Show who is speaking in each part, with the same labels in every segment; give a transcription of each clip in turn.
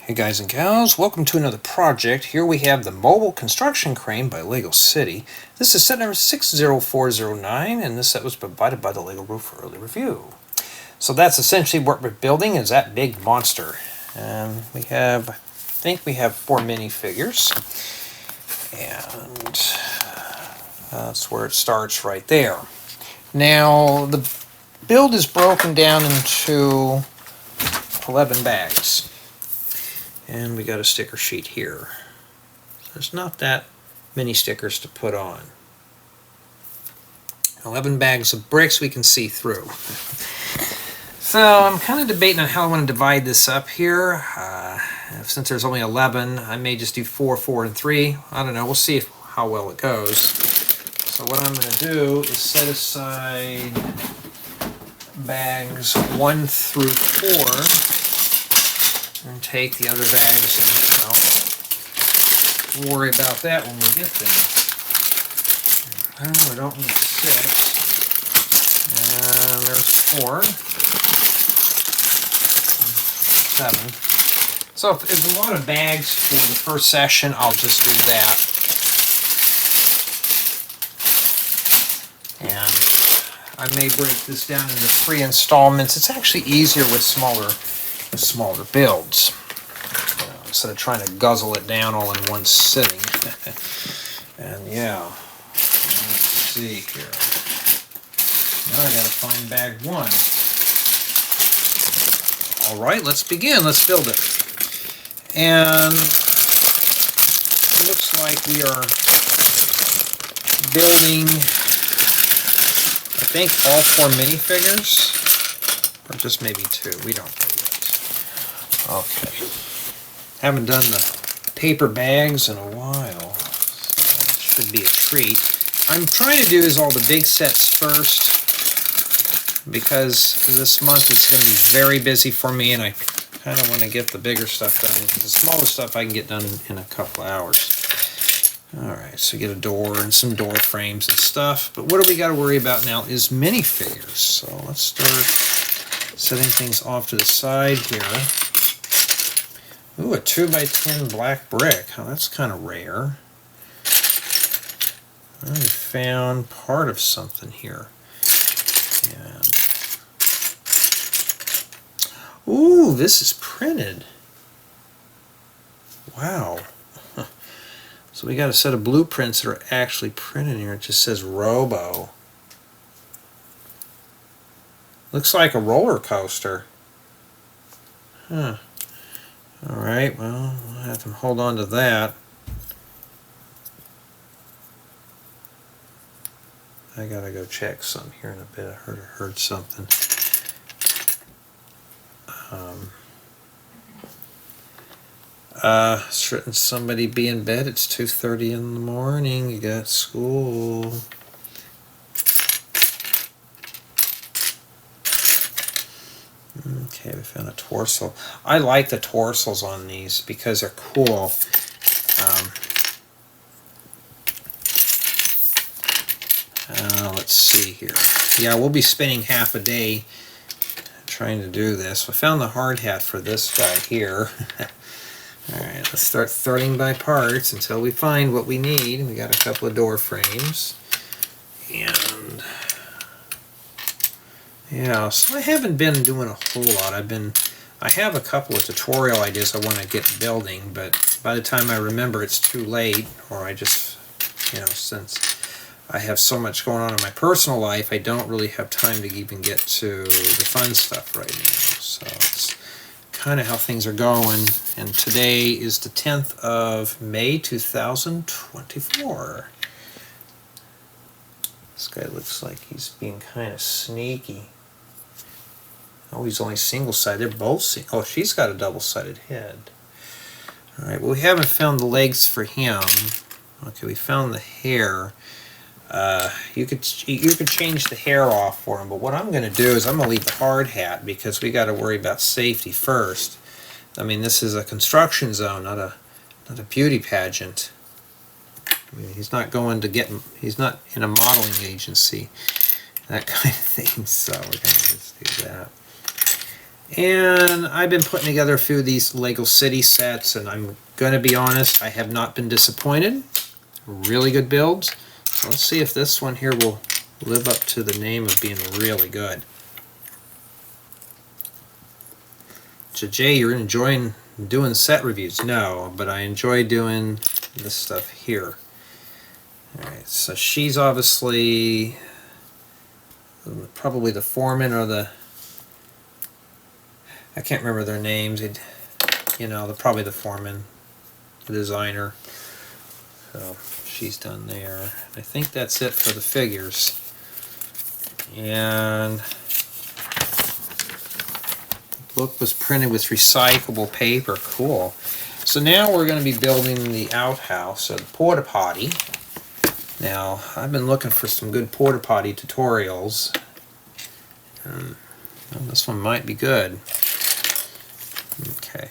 Speaker 1: Hey guys and gals, welcome to another project. Here we have the Mobile Construction Crane by Lego City. This is set number 60409, and this set was provided by the Lego Roof Early Review. So that's essentially what we're building, is that big monster. And I think we have 4 minifigures. And that's where it starts right there. Now, the build is broken down into 11 bags. And we got a sticker sheet here. There's not that many stickers to put on. 11 bags of bricks we can see through. So I'm kind of debating on how I want to divide this up here. Since there's only 11, I may just do 4, 4, and 3. I don't know. We'll see how well it goes. So what I'm going to do is set aside bags 1 through 4. And take the other bags and, well, worry about that when we get there. We don't need 6. And there's 4. 7. So if there's a lot of bags for the first session, I'll just do that. And I may break this down into 3 installments. It's actually easier with smaller builds, instead of trying to guzzle it down all in one sitting. And yeah, let's see here. Now I gotta find bag 1. Alright, let's begin. Let's build it. And it looks like we are building, I think, all 4 minifigures, or just maybe 2. We don't know yet. Okay. Haven't done the paper bags in a while, so it should be a treat. I'm trying to do all the big sets first, because this month is going to be very busy for me, and I kind of want to get the bigger stuff done. The smaller stuff I can get done in a couple hours. Alright, so get a door and some door frames and stuff. But what do we got to worry about now is minifigures. So let's start setting things off to the side here. Ooh, a 2x10 black brick. Oh, that's kind of rare. I found part of something here. And ooh, this is printed. Wow. So we got a set of blueprints that are actually printed here. It just says Robo. Looks like a roller coaster. Huh. Alright, well, we'll have to hold on to that. I gotta go check some here in a bit. I heard something. Shouldn't somebody be in bed? It's 2:30 in the morning. You got school. Okay, we found a torso. I like the torsos on these because they're cool. Let's see here. Yeah, we'll be spending half a day trying to do this. We found the hard hat for this guy here. Alright, let's start sorting by parts until we find what we need. We got a couple of door frames. And yeah, so I haven't been doing a whole lot. I have a couple of tutorial ideas I want to get building, but by the time I remember it's too late, or I just, since I have so much going on in my personal life, I don't really have time to even get to the fun stuff right now. So it's kind of how things are going. And today is the 10th of May 2024. This guy looks like he's being kind of sneaky. Oh, he's only single-sided. They're both single. Oh, she's got a double-sided head. Alright, well, we haven't found the legs for him. Okay, we found the hair. You could change the hair off for him, but what I'm going to do is I'm going to leave the hard hat because we got to worry about safety first. I mean, this is a construction zone, not a beauty pageant. I mean, he's not in a modeling agency, that kind of thing. So we're going to just do that. And I've been putting together a few of these Lego City sets, and I'm going to be honest, I have not been disappointed. Really good builds. So let's see if this one here will live up to the name of being really good. So Jay, you're enjoying doing set reviews? No, but I enjoy doing this stuff here. Alright, so she's obviously probably the foreman or the, I can't remember their names. You know, they're probably the foreman, the designer. So she's done there. I think that's it for the figures. And the book was printed with recyclable paper. Cool. So now we're going to be building the outhouse, or the porta potty. Now, I've been looking for some good porta potty tutorials. Well, this one might be good. Okay.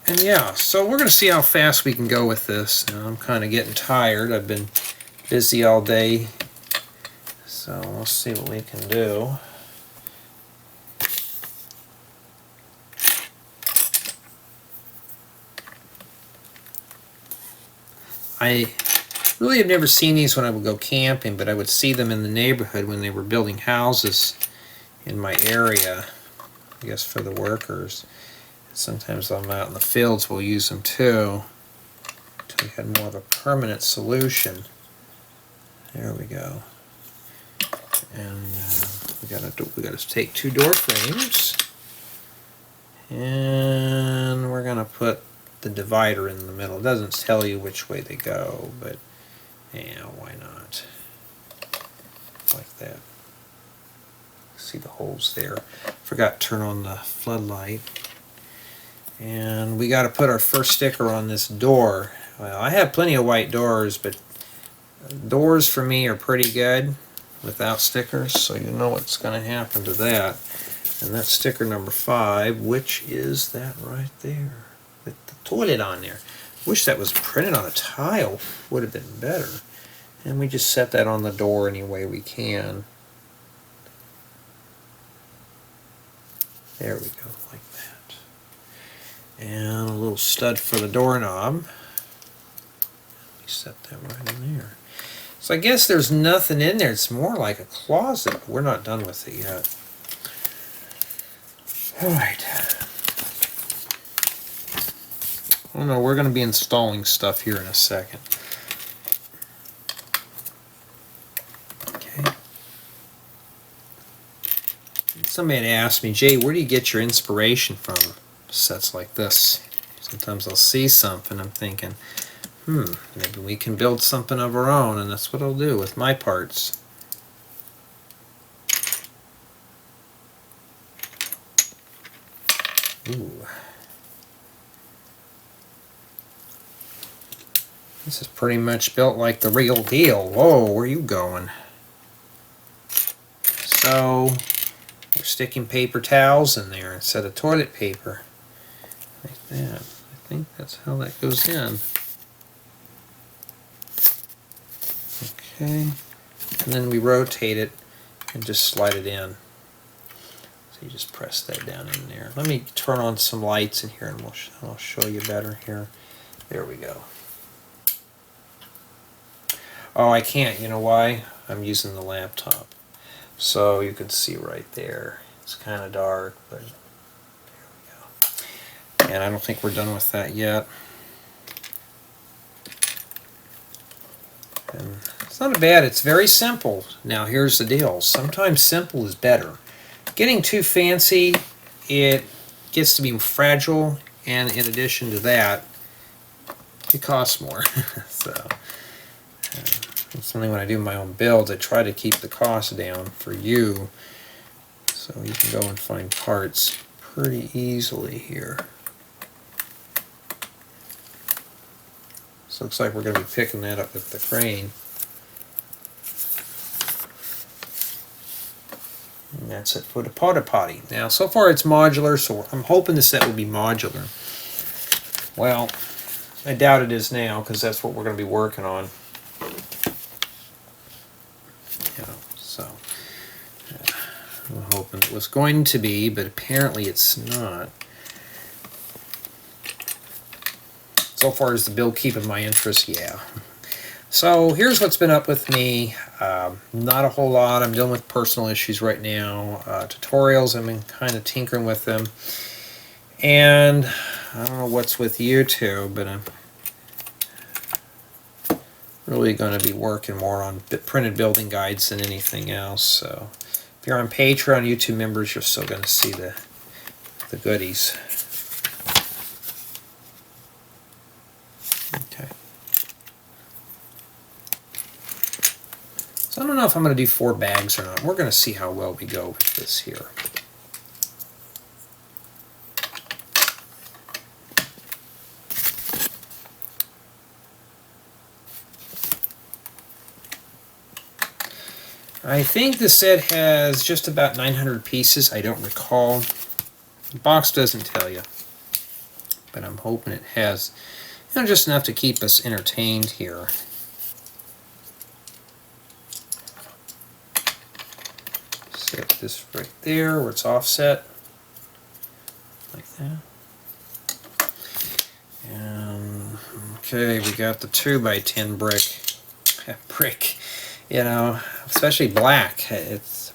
Speaker 1: And yeah, so we're going to see how fast we can go with this. Now, I'm kind of getting tired. I've been busy all day. So we'll see what we can do. I really have never seen these when I would go camping, but I would see them in the neighborhood when they were building houses in my area, I guess for the workers. Sometimes I'm out in the fields, we'll use them too, until we had more of a permanent solution. There we go. And we gotta take 2 door frames, and we're gonna put the divider in the middle. It doesn't tell you which way they go, but yeah, why not? Like that. See the holes there. Forgot to turn on the floodlight. And we got to put our first sticker on this door. Well, I have plenty of white doors, but doors for me are pretty good without stickers, so you know what's going to happen to that. And that's sticker number 5, which is that right there with the toilet on there. Wish that was printed on a tile, would have been better. And we just set that on the door any way we can. There we go, like that. And a little stud for the doorknob. We set that right in there. So I guess there's nothing in there. It's more like a closet, but we're not done with it yet. Alright. Oh no, we're going to be installing stuff here in a second. Okay. Somebody had asked me, Jay, where do you get your inspiration from sets like this? Sometimes I'll see something, I'm thinking, maybe we can build something of our own, and that's what I'll do with my parts. Ooh. This is pretty much built like the real deal. Whoa, where are you going? So, we're sticking paper towels in there instead of toilet paper. Like that. I think that's how that goes in. Okay. And then we rotate it and just slide it in. So you just press that down in there. Let me turn on some lights in here and I'll show you better here. There we go. Oh, I can't. You know why? I'm using the laptop. So you can see right there. It's kind of dark, but there we go. And I don't think we're done with that yet. And it's not bad. It's very simple. Now here's the deal. Sometimes simple is better. Getting too fancy, it gets to be fragile, and in addition to that, it costs more. So it's something when I do my own builds, I try to keep the cost down for you, so you can go and find parts pretty easily here. So it looks like we're going to be picking that up with the crane. And that's it for the Porta Potty. Now, so far it's modular, so I'm hoping the set will be modular. Well, I doubt it is now, because that's what we're going to be working on. So I'm hoping it was going to be, but apparently it's not. So far as the build keeping my interest, yeah. So here's what's been up with me. Not a whole lot. I'm dealing with personal issues right now. Tutorials, I've been kind of tinkering with them. And I don't know what's with YouTube, but I'm really going to be working more on printed building guides than anything else. So if you're on Patreon, YouTube members, you're still going to see the goodies. Okay. So I don't know if I'm going to do 4 bags or not. We're going to see how well we go with this here. I think the set has just about 900 pieces. I don't recall. The box doesn't tell you, but I'm hoping it has, you know, just enough to keep us entertained here. Set this right there where it's offset, like that. And okay, we got the 2x10 brick. You know, especially black.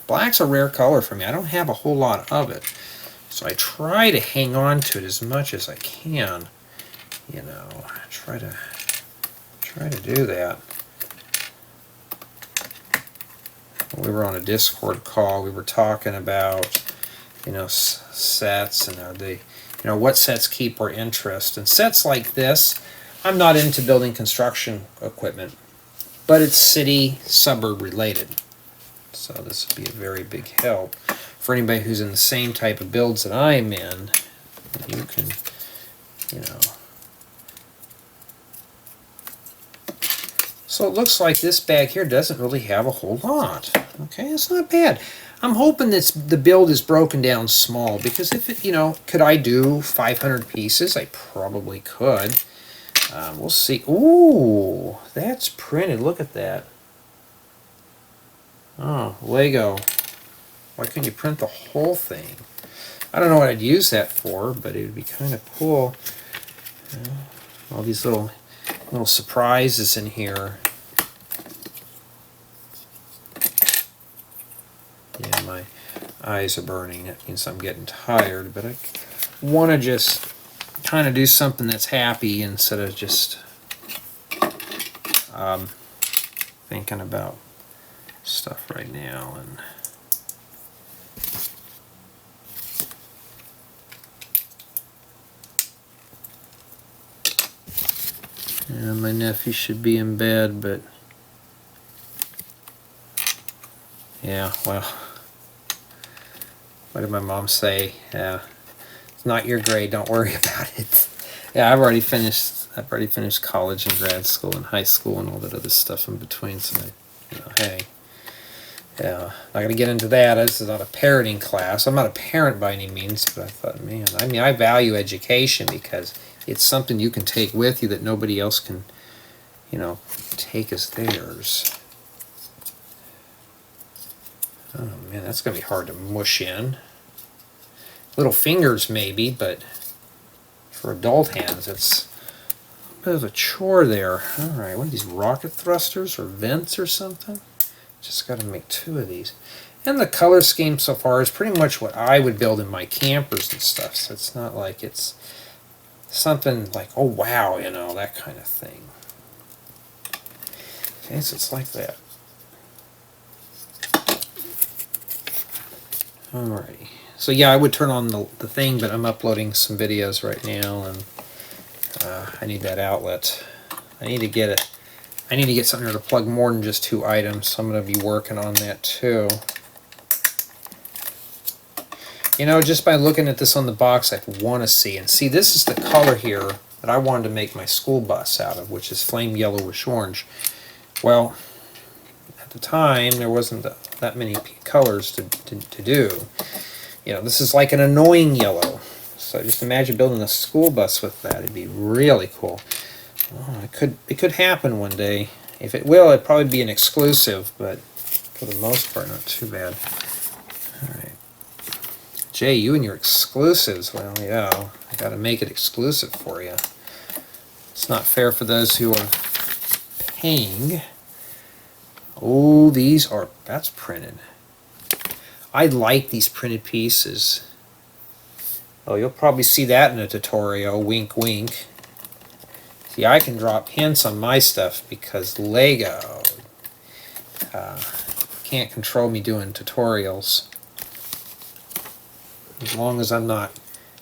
Speaker 1: Black's a rare color for me. I don't have a whole lot of it, so I try to hang on to it as much as I can. You know, try to do that. We were on a Discord call. We were talking about, you know, sets and what sets keep our interest. And sets like this, I'm not into building construction equipment, but it's city suburb related, so this would be a very big help for anybody who's in the same type of builds that I'm in. You can, you know. So it looks like this bag here doesn't really have a whole lot. Okay, it's not bad. I'm hoping that the build is broken down small, because if it, you know, could I do 500 pieces? I probably could. We'll see. Ooh, that's printed. Look at that. Oh, Lego. Why couldn't you print the whole thing? I don't know what I'd use that for, but it would be kind of cool. All these little surprises in here. Yeah, my eyes are burning. That means I'm getting tired, but I want to just kind of do something that's happy instead of just thinking about stuff right now. And my nephew should be in bed, but yeah, well, what did my mom say? Yeah, it's not your grade, don't worry about it. Yeah, I've already finished college and grad school and high school and all that other stuff in between, so you know, hey. Yeah, not going to get into that. This is not a parenting class. I'm not a parent by any means, but I thought, man, I mean, I value education because it's something you can take with you that nobody else can, you know, take as theirs. Oh, man, that's going to be hard to mush in. Little fingers, maybe, but for adult hands, it's a bit of a chore there. All right, what are these, rocket thrusters or vents or something? Just got to make 2 of these. And the color scheme so far is pretty much what I would build in my campers and stuff. So it's not like it's something like, oh wow, you know, that kind of thing. Okay, so it's like that. Alrighty. So yeah, I would turn on the thing, but I'm uploading some videos right now, and I need that outlet. I need to get something to plug more than just 2 items, so I'm going to be working on that too. You know, just by looking at this on the box, I want to see. And see, this is the color here that I wanted to make my school bus out of, which is flame yellowish orange. Well, at the time, there wasn't that many colors to do. You know, this is like an annoying yellow. So just imagine building a school bus with that. It'd be really cool. Oh, it could happen one day. If it will, it'd probably be an exclusive, but for the most part, not too bad. All right. Jay, you and your exclusives. Well, yeah, I got to make it exclusive for you. It's not fair for those who are paying. Oh, that's printed. I like these printed pieces. Oh, you'll probably see that in a tutorial, wink wink. See, I can drop hints on my stuff because Lego can't control me doing tutorials. As long as I'm not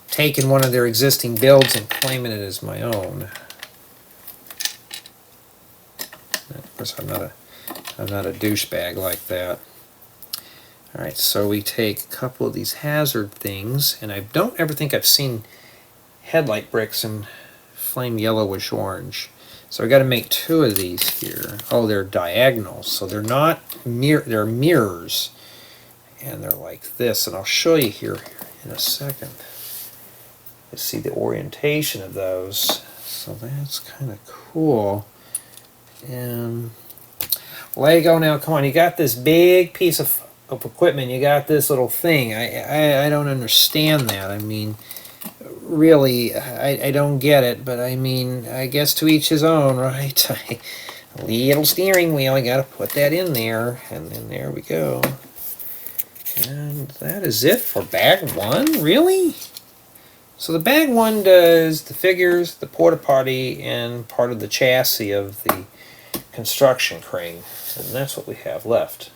Speaker 1: taking one of their existing builds and claiming it as my own. Of course, I'm not a douchebag like that. Alright, so we take a couple of these hazard things, and I don't ever think I've seen headlight bricks in flame yellowish orange. So I got to make 2 of these here. Oh, they're diagonal, so they're not they're mirrors, and they're like this. And I'll show you here in a second. You see the orientation of those. So that's kind of cool. And Lego, now come on, you got this big piece of equipment, you got this little thing. I don't understand that. I mean, really, I don't get it, but I mean, I guess to each his own, right? A little steering wheel, I gotta put that in there, and then there we go. And that is it for bag 1, really? So the bag 1 does the figures, the porta potty, and part of the chassis of the construction crane, and that's what we have left.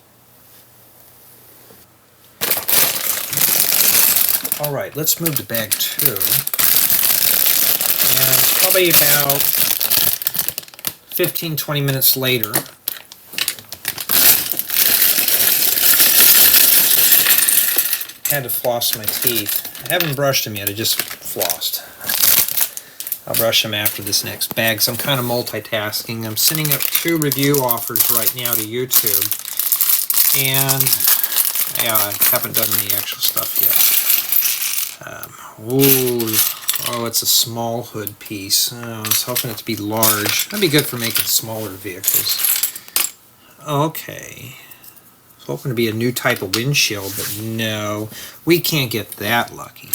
Speaker 1: Alright, let's move to bag 2. And probably about 15-20 minutes later, had to floss my teeth. I haven't brushed them yet, I just flossed. I'll brush them after this next bag, so I'm kind of multitasking. I'm sending up 2 review offers right now to YouTube, and yeah, I haven't done any actual stuff yet. Oh, it's a small hood piece. Oh, I was hoping it to be large. That'd be good for making smaller vehicles. Okay. I was hoping to be a new type of windshield, but no, we can't get that lucky.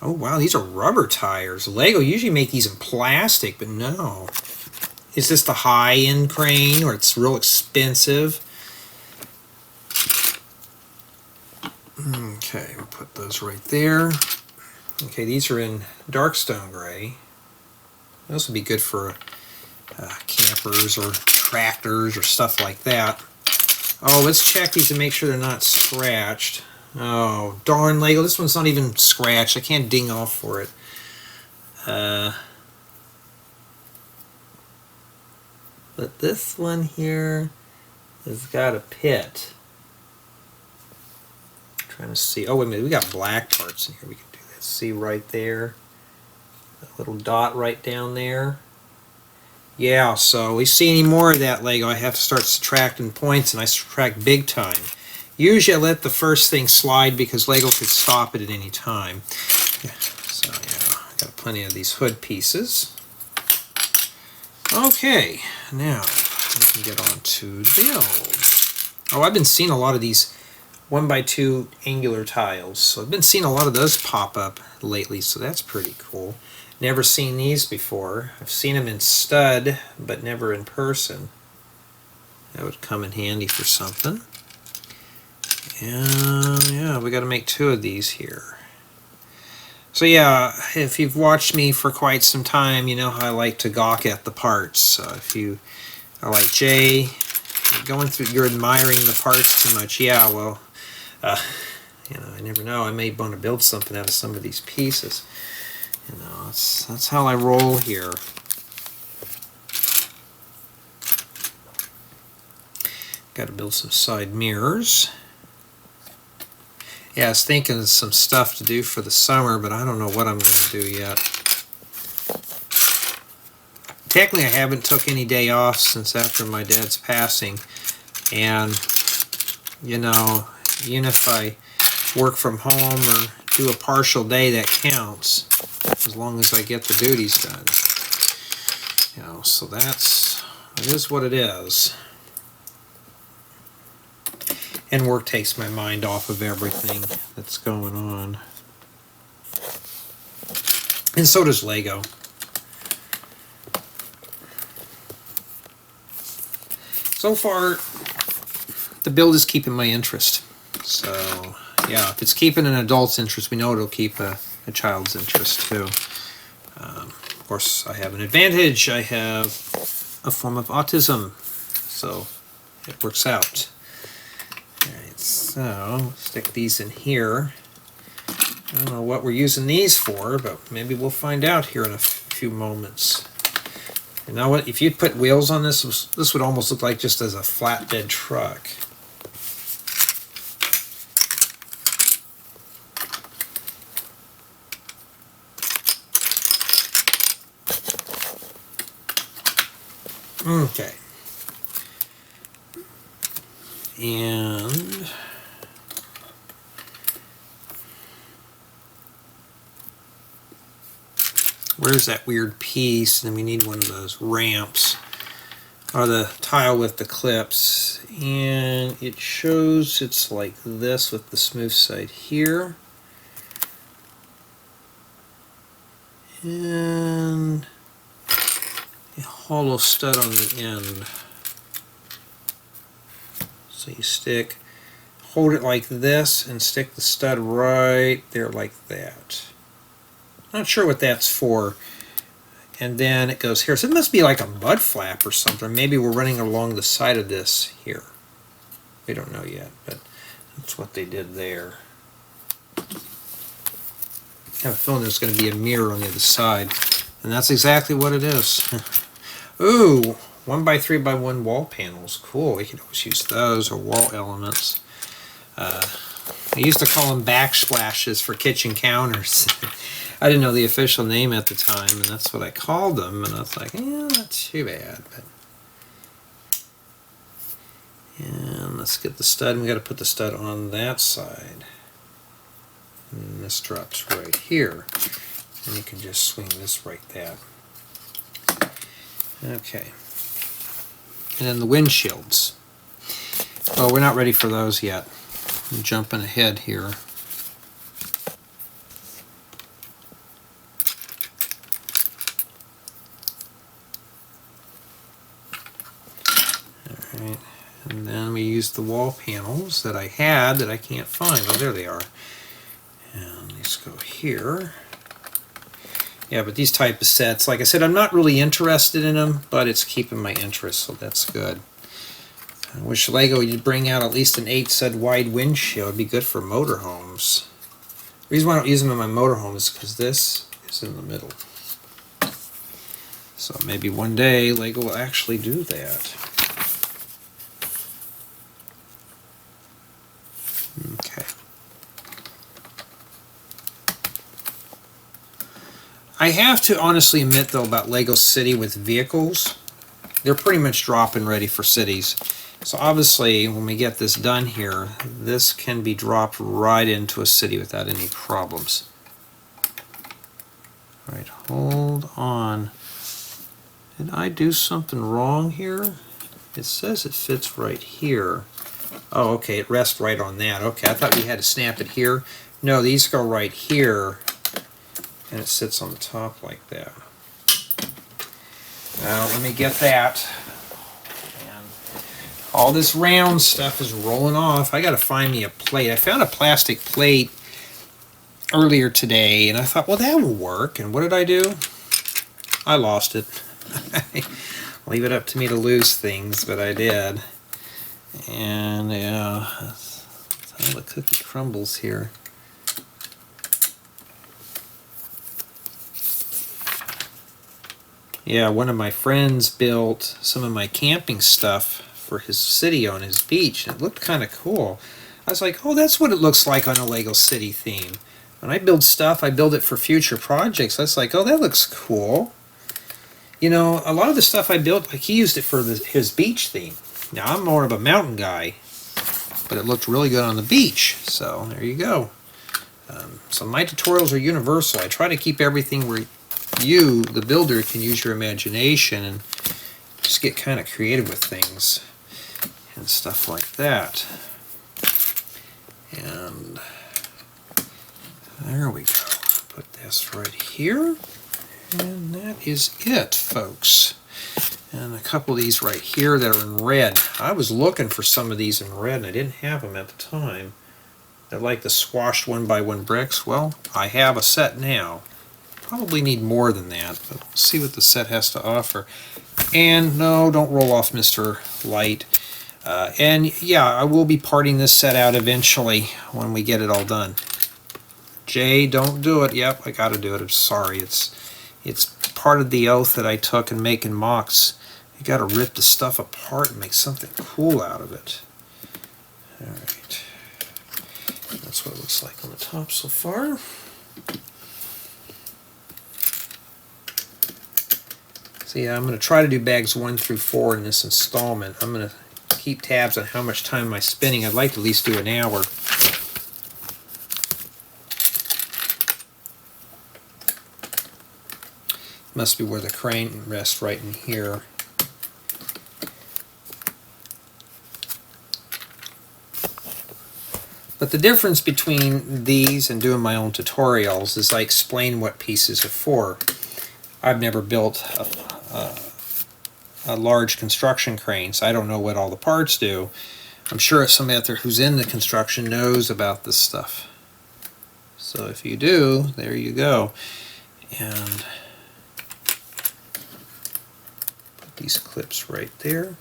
Speaker 1: Oh wow, these are rubber tires. Lego usually make these in plastic, but no. Is this the high-end crane, or it's real expensive? Okay, we'll put those right there. Okay, these are in dark stone gray. Those would be good for campers or tractors or stuff like that. Oh, let's check these and make sure they're not scratched. Oh, darn Lego, this one's not even scratched. I can't ding off for it. But this one here has got a pit. Trying to see. Oh, wait a minute. We got black parts in here. We can do that. See right there? That little dot right down there. Yeah, so we see any more of that Lego, I have to start subtracting points, and I subtract big time. Usually I let the first thing slide because Lego could stop it at any time. So yeah, I got plenty of these hood pieces. Okay, now we can get on to the build. Oh, I've been seeing a lot of these 1x2 angular tiles. So I've been seeing a lot of those pop up lately, so that's pretty cool. Never seen these before. I've seen them in stud, but never in person. That would come in handy for something. And yeah, we got to make 2 of these here. So yeah, if you've watched me for quite some time, you know how I like to gawk at the parts. So if you are like, Jay, you're admiring the parts too much. Yeah, well, you know, I never know. I may want to build something out of some of these pieces. You know, that's how I roll here. Got to build some side mirrors. Yeah, I was thinking of some stuff to do for the summer, but I don't know what I'm going to do yet. Technically, I haven't took any day off since after my dad's passing, and you know, even if I work from home or do a partial day, that counts as long as I get the duties done. You know, so it is what it is. and work takes my mind off of everything that's going on. And so does Lego. So far, the build is keeping my interest. So, yeah, if it's keeping an adult's interest, we know it'll keep a child's interest too. Of course, I have an advantage. I have a form of autism, so it works out. Alright, so stick these in here. I don't know what we're using these for, but maybe we'll find out here in a few moments. You know what? If you'd put wheels on this, this would almost look like just as a flatbed truck. Okay. And where's that weird piece? And we need one of those ramps, or the tile with the clips. And it shows it's like this with the smooth side here. And a hollow stud on the end. So you hold it like this and stick the stud right there like that. Not sure what that's for. And then it goes here. So it must be like a mud flap or something. Maybe we're running along the side of this here. We don't know yet, but that's what they did there. I have a feeling there's going to be a mirror on the other side. And that's exactly what it is. Ooh, 1x3x1 wall panels. Cool, we could always use those, or wall elements. I used to call them backsplashes for kitchen counters. I didn't know the official name at the time, and that's what I called them. And I was like, yeah, not too bad. But... and let's get the stud. We got to put the stud on that side. And this drops right here. And you can just swing this right there. Okay. And then the windshields. Oh, we're not ready for those yet. I'm jumping ahead here. Alright. And then we use the wall panels that I had that I can't find. Oh, there they are. And let's go here. Yeah, but these type of sets, like I said, I'm not really interested in them, but it's keeping my interest, so that's good. I wish Lego would bring out at least an 8-stud wide windshield. It'd be good for motorhomes. The reason why I don't use them in my motorhome is because this is in the middle. So maybe one day Lego will actually do that. Okay. I have to honestly admit, though, about Lego City with vehicles, they're pretty much drop-in ready for cities. So obviously, when we get this done here, this can be dropped right into a city without any problems. All right, hold on. Did I do something wrong here? It says it fits right here. Oh, okay, it rests right on that. Okay, I thought we had to snap it here. No, these go right here. And it sits on the top like that. Now let me get that. And all this round stuff is rolling off. I gotta find me a plate. I found a plastic plate earlier today and I thought, well, that will work. And what did I do? I lost it. Leave it up to me to lose things, but I did. And yeah, that's how the cookie crumbles here. Yeah, one of my friends built some of my camping stuff for his city on his beach. And it looked kind of cool. I was like, oh, that's what it looks like on a Lego City theme. When I build stuff, I build it for future projects. I was like, oh, that looks cool. You know, a lot of the stuff I built, like he used it for his beach theme. Now, I'm more of a mountain guy, but it looked really good on the beach. So, there you go. So my tutorials are universal. I try to keep everything where you, the builder, can use your imagination and just get kind of creative with things and stuff like that. And there we go. Put this right here. And that is it, folks. And a couple of these right here that are in red. I was looking for some of these in red and I didn't have them at the time. They're like the squashed 1x1 bricks. Well, I have a set now. Probably need more than that, but we'll see what the set has to offer. And no, don't roll off, Mr. Light. And yeah, I will be parting this set out eventually when we get it all done. Jay, don't do it. Yep, I gotta do it. I'm sorry. It's part of the oath that I took in making mocks. You gotta rip the stuff apart and make something cool out of it. Alright. That's what it looks like on the top so far. So yeah, I'm going to try to do bags 1 through 4 in this installment. I'm going to keep tabs on how much time am I spending. I'd like to at least do an hour. Must be where the crane rests, right in here. But the difference between these and doing my own tutorials is I explain what pieces are for. I've never built a large construction crane, so I don't know what all the parts do. I'm sure somebody out there who's in the construction knows about this stuff. So if you do, there you go. And put these clips right there.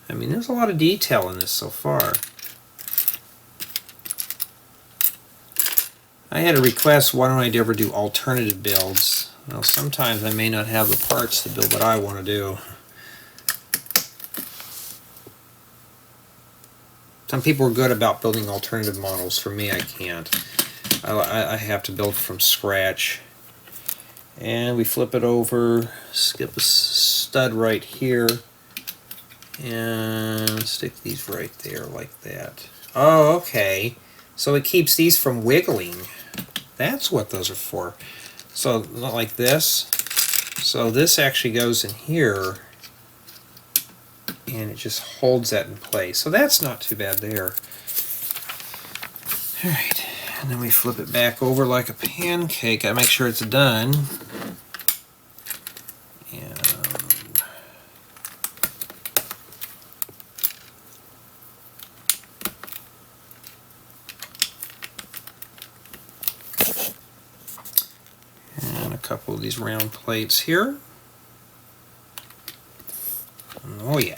Speaker 1: I mean, there's a lot of detail in this so far. I had a request, why don't I ever do alternative builds? Well, sometimes I may not have the parts to build what I want to do. Some people are good about building alternative models. For me, I can't. I have to build from scratch. And we flip it over, skip a stud right here, and stick these right there like that. Oh, okay. So it keeps these from wiggling. That's what those are for. So not like this. So this actually goes in here and it just holds that in place. So that's not too bad there. Alright, and then we flip it back over like a pancake. I make sure it's done. And a couple of these round plates here. Oh yeah.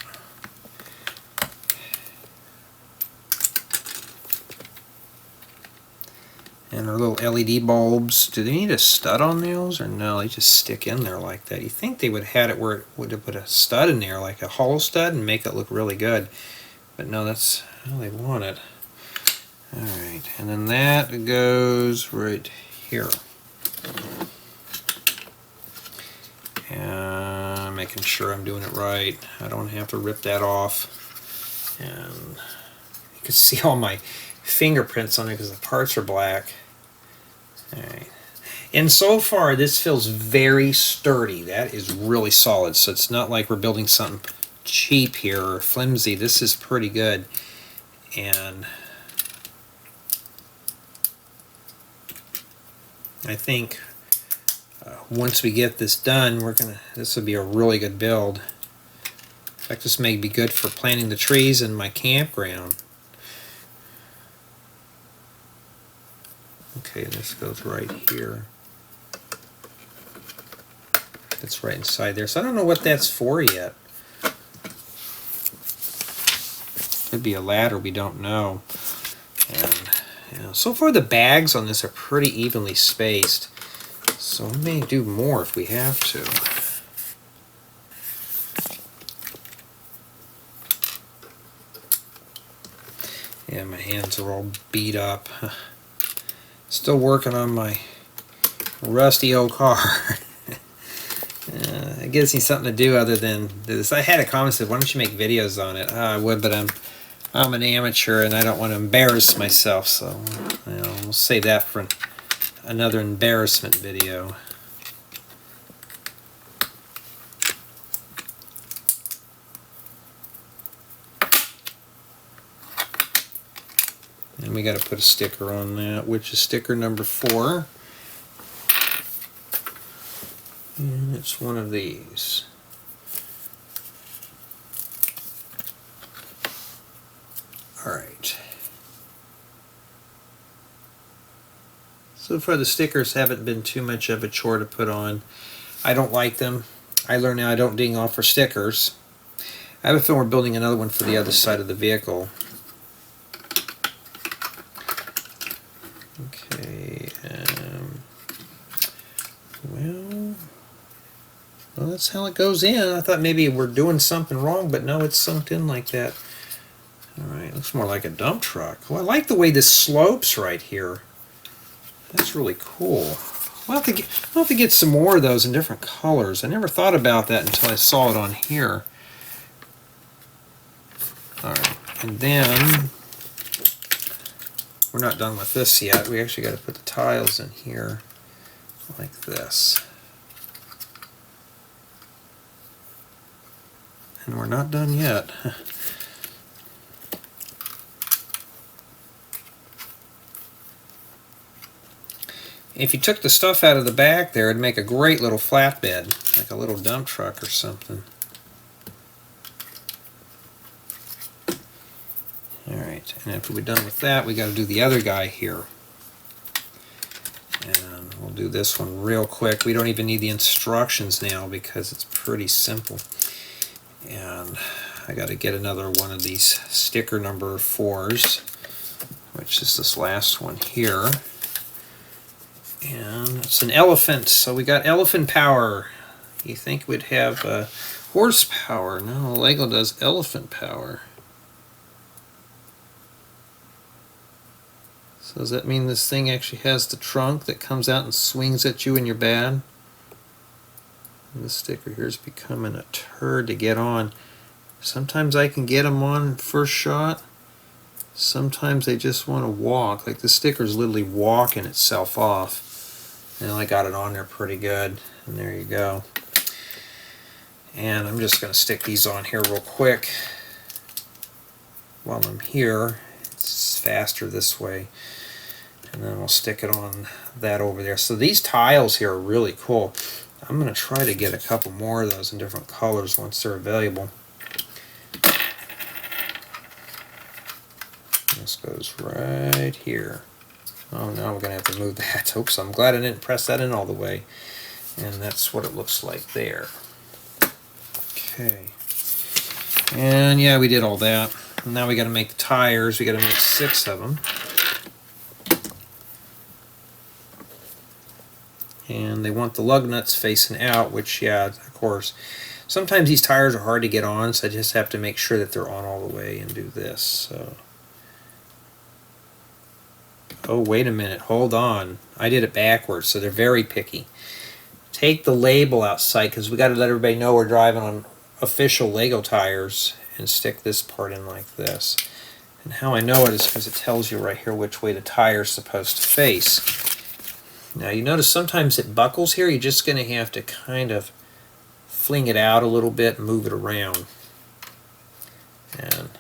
Speaker 1: And our little LED bulbs, do they need a stud on those or no? They just stick in there like that. You think they would have had it where it would have put a stud in there, like a hollow stud, and make it look really good. But no, that's how they want it. Alright, and then that goes right here. And making sure I'm doing it right. I don't have to rip that off. And you can see all my fingerprints on it because the parts are black. Alright. And so far this feels very sturdy. That is really solid. So it's not like we're building something cheap here or flimsy. This is pretty good. And I think once we get this done, this will be a really good build. In fact, this may be good for planting the trees in my campground. Okay, this goes right here. It's right inside there. So I don't know what that's for yet. Could be a ladder, we don't know. And so far the bags on this are pretty evenly spaced. So we may do more if we have to. Yeah, my hands are all beat up. Still working on my rusty old car. It gives me something to do other than this. I had a comment that said, why don't you make videos on it? I would, but I'm an amateur and I don't want to embarrass myself, so we'll save that for another embarrassment video. And we got to put a sticker on that, which is sticker number 4. And it's one of these. Alright. So far the stickers haven't been too much of a chore to put on. I don't like them. I learned now I don't ding off for stickers. I have a feeling we're building another one for the other side of the vehicle. Okay, well, that's how it goes in. I thought maybe we're doing something wrong, but no, it's sunk in like that. Alright, looks more like a dump truck. Well, I like the way this slopes right here. That's really cool. I'll have to get some more of those in different colors. I never thought about that until I saw it on here. Alright, and then we're not done with this yet. We actually got to put the tiles in here like this. And we're not done yet. If you took the stuff out of the back there, it'd make a great little flatbed, like a little dump truck or something. Alright, and after we're done with that, we got to do the other guy here. And we'll do this one real quick. We don't even need the instructions now because it's pretty simple. And I got to get another one of these sticker number 4s, which is this last one here. And it's an elephant, so we got elephant power. You think we'd have horsepower? No, Lego does elephant power. So does that mean this thing actually has the trunk that comes out and swings at you when you're bad? And this sticker here is becoming a turd to get on. Sometimes I can get them on first shot. Sometimes they just want to walk. Like the sticker's literally walking itself off. And I got it on there pretty good. And there you go. And I'm just going to stick these on here real quick while I'm here. It's faster this way. And then we'll stick it on that over there. So these tiles here are really cool. I'm going to try to get a couple more of those in different colors once they're available. This goes right here. Oh, now we're going to have to move that. Oops, I'm glad I didn't press that in all the way. And that's what it looks like there. Okay. And yeah, we did all that. Now we got to make the tires. We got to make 6 of them. And they want the lug nuts facing out, which, yeah, of course. Sometimes these tires are hard to get on, so I just have to make sure that they're on all the way and do this. So. Oh, wait a minute. Hold on. I did it backwards, so they're very picky. Take the label outside, because we got to let everybody know we're driving on official Lego tires, and stick this part in like this. And how I know it is because it tells you right here which way the tire is supposed to face. Now you notice sometimes it buckles here. You're just going to have to kind of fling it out a little bit and move it around. And,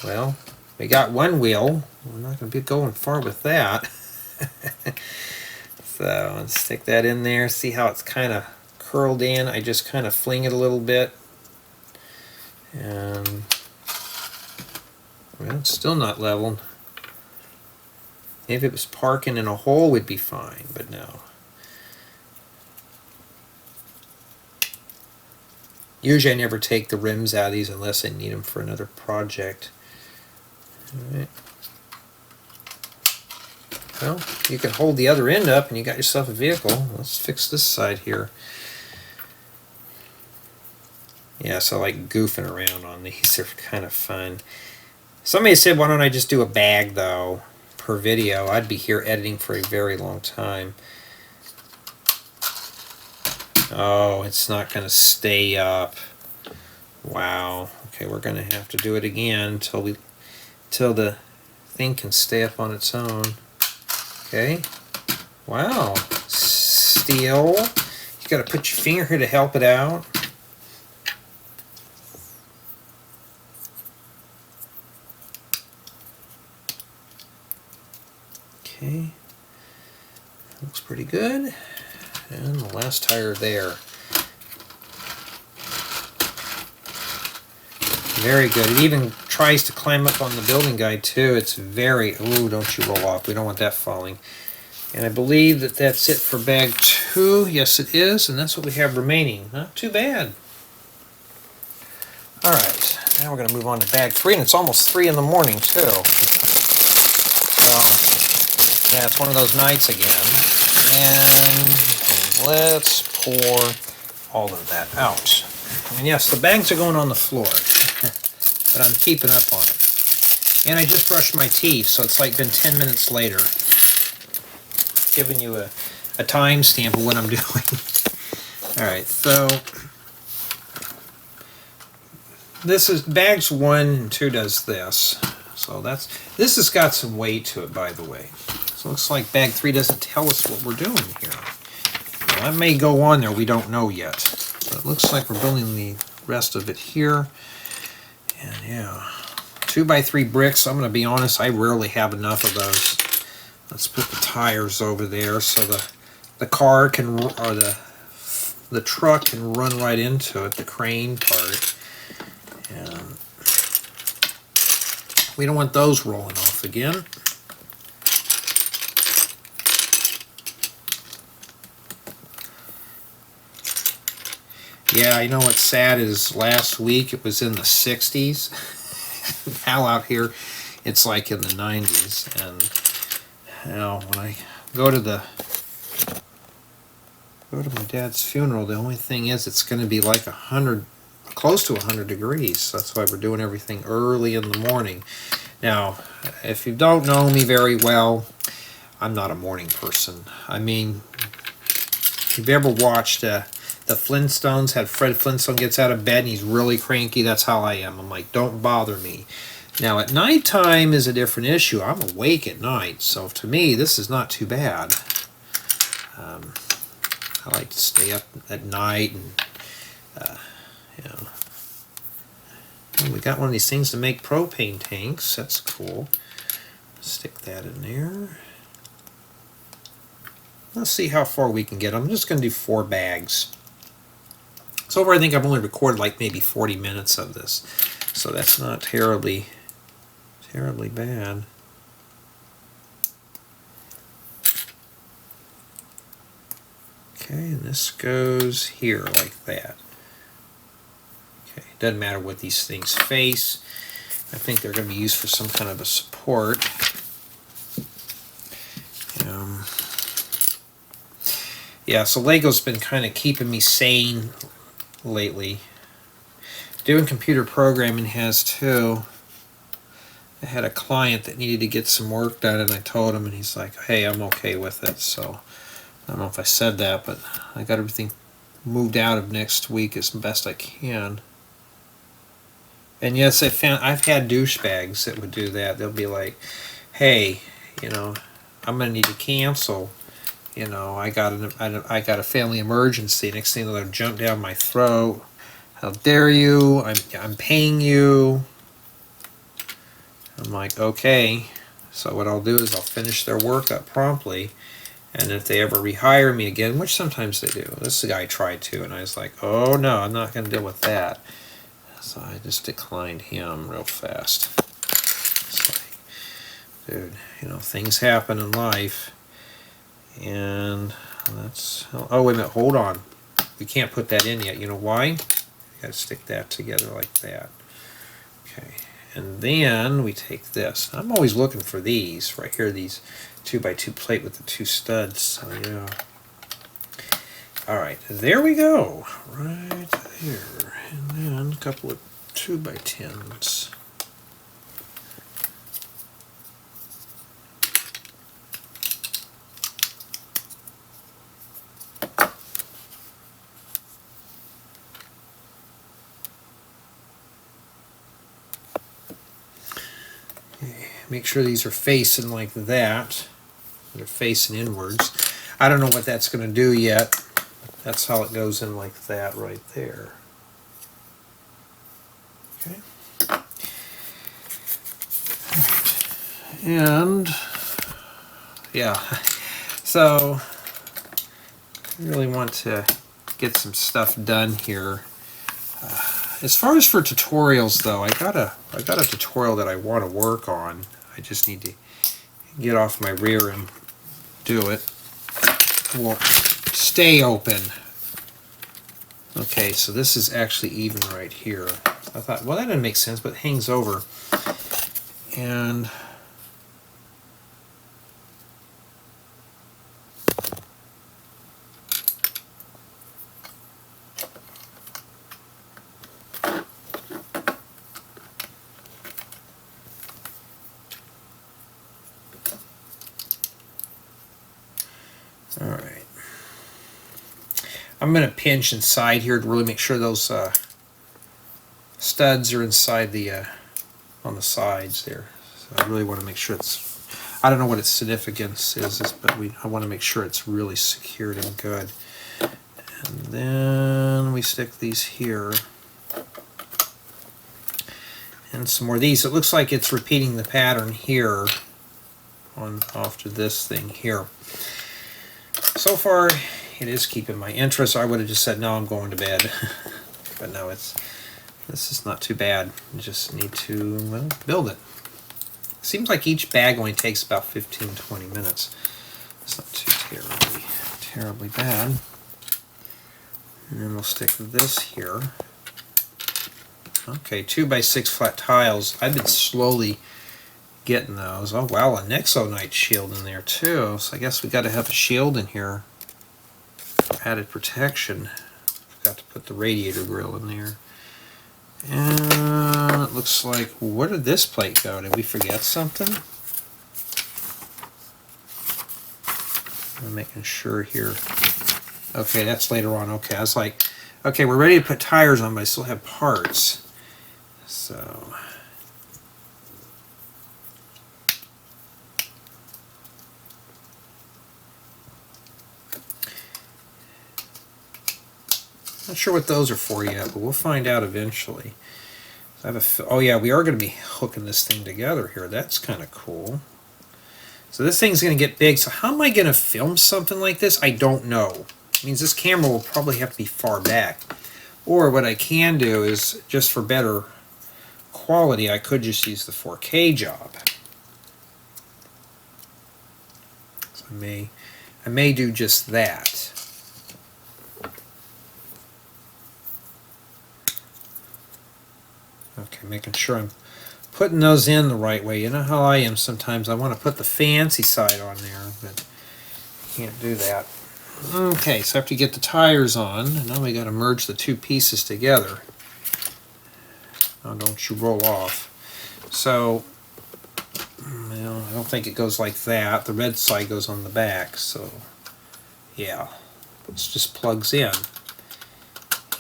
Speaker 1: well, we got one wheel. We're not going to be going far with that. So let's stick that in there. See how it's kind of curled in. I just kind of fling it a little bit. And, well, it's still not leveled. If it was parking in a hole, we'd be fine, but no. Usually I never take the rims out of these unless I need them for another project. All right. Well, you can hold the other end up and you got yourself a vehicle. Let's fix this side here. Yeah, so I like goofing around on these. They're kind of fun. Somebody said, why don't I just do a bag, though, per video? I'd be here editing for a very long time. Oh, it's not going to stay up. Wow. Okay, we're going to have to do it again until the thing can stay up on its own. Okay. Wow. Steel. You got to put your finger here to help it out. Okay, looks pretty good. And the last tire there. Very good. It even tries to climb up on the building guide too. It's very, ooh, don't you roll off. We don't want that falling. And I believe that that's it for bag 2. Yes, it is, and that's what we have remaining. Not too bad. All right, now we're going to move on to bag 3, and it's almost 3 in the morning too. So, yeah, it's one of those nights again. And let's pour all of that out. And yes, the bags are going on the floor, but I'm keeping up on it. And I just brushed my teeth, so it's like been 10 minutes later. Giving you a time stamp of what I'm doing. Alright, so this is bags 1 and 2 does this. So this has got some weight to it, by the way. So it looks like bag 3 doesn't tell us what we're doing here. Well, that may go on there, we don't know yet. So it looks like we're building the rest of it here. And yeah, 2x3 bricks. I'm going to be honest, I rarely have enough of those. Let's put the tires over there so the car can, or the truck can run right into it, the crane part. And we don't want those rolling off again. Yeah, I know what's sad is last week it was in the 60s. Now out here it's like in the 90s. And you know, when I go to my dad's funeral, the only thing is it's going to be like 100, close to 100 degrees. That's why we're doing everything early in the morning. Now, if you don't know me very well, I'm not a morning person. I mean, if you've ever watched the Flintstones, had Fred Flintstone gets out of bed and he's really cranky, that's how I am. I'm like, don't bother me. Now at nighttime is a different issue. I'm awake at night, so to me this is not too bad. I like to stay up at night, and you know. And we got one of these things to make propane tanks. That's cool. Stick that in there. Let's see how far we can get. I'm just going to do 4 bags. So far I think I've only recorded like maybe 40 minutes of this, so that's not terribly bad. Okay, and this goes here like that. Okay, doesn't matter what these things face. I think they're going to be used for some kind of a support. Yeah, so Lego's been kind of keeping me sane lately. Doing computer programming has too. I had a client that needed to get some work done, and I told him, and he's like, hey, I'm okay with it. So I don't know if I said that, but I got everything moved out of next week as best I can. And yes, I've had douchebags that would do that. They'll be like, hey, you know, I'm going to need to cancel. You know, I got a family emergency. Next thing they'll jump down my throat. How dare you? I'm paying you. I'm like, okay. So what I'll do is I'll finish their work up promptly, and if they ever rehire me again, which sometimes they do. This guy tried to, and I was like, oh no, I'm not going to deal with that. So I just declined him real fast. It's like, dude, you know, things happen in life, and that's, oh wait a minute, hold on. We can't put that in yet. You know why? You got to stick that together like that. Okay. And then we take this. I'm always looking for these right here, these 2x2 plate with the 2 studs. So yeah. Alright, there we go. Right there. And then a couple of 2x10s. Make sure these are facing like that. They're facing inwards. I don't know what that's going to do yet. That's how it goes in like that right there. Okay. Right. And Yeah. So I really want to get some stuff done here. As far as for tutorials, though, I got a tutorial that I want to work on. I just need to get off my rear and do it. Well, stay open. Okay, so this is actually even right here. I thought, well, that didn't make sense, but it hangs over. And all right. I'm going to pinch inside here to really make sure those studs are inside the on the sides there. So I really want to make sure it's, I don't know what its significance is, but I want to make sure it's really secured and good. And then we stick these here. And some more of these. It looks like it's repeating the pattern here on off to this thing here. So far, it is keeping my interest. I would have just said, no, I'm going to bed. But no, this is not too bad. You just need to, well, build it. Seems like each bag only takes about 15-20 minutes. It's not too terribly bad. And then we'll stick this here. Okay, 2x6 flat tiles. I've been slowly getting those. Oh wow, a Nexonite shield in there too. So I guess we got to have a shield in here for added protection. Forgot to put the radiator grill in there. And it looks like, where did this plate go? Did we forget something? I'm making sure here. Okay, that's later on. Okay, I was like, okay, we're ready to put tires on, but I still have parts. So not sure what those are for yet, but we'll find out eventually. I have oh yeah, we are going to be hooking this thing together here. That's kind of cool. So this thing's going to get big. So how am I going to film something like this? I don't know. It means this camera will probably have to be far back. Or what I can do is, just for better quality, I could just use the 4K job. So I may do just that. Okay, making sure I'm putting those in the right way. You know how I am sometimes. I want to put the fancy side on there, but can't do that. Okay, so after you get the tires on, now we got to merge the two pieces together. Now don't you roll off. So, well, I don't think it goes like that. The red side goes on the back, so yeah. This just plugs in.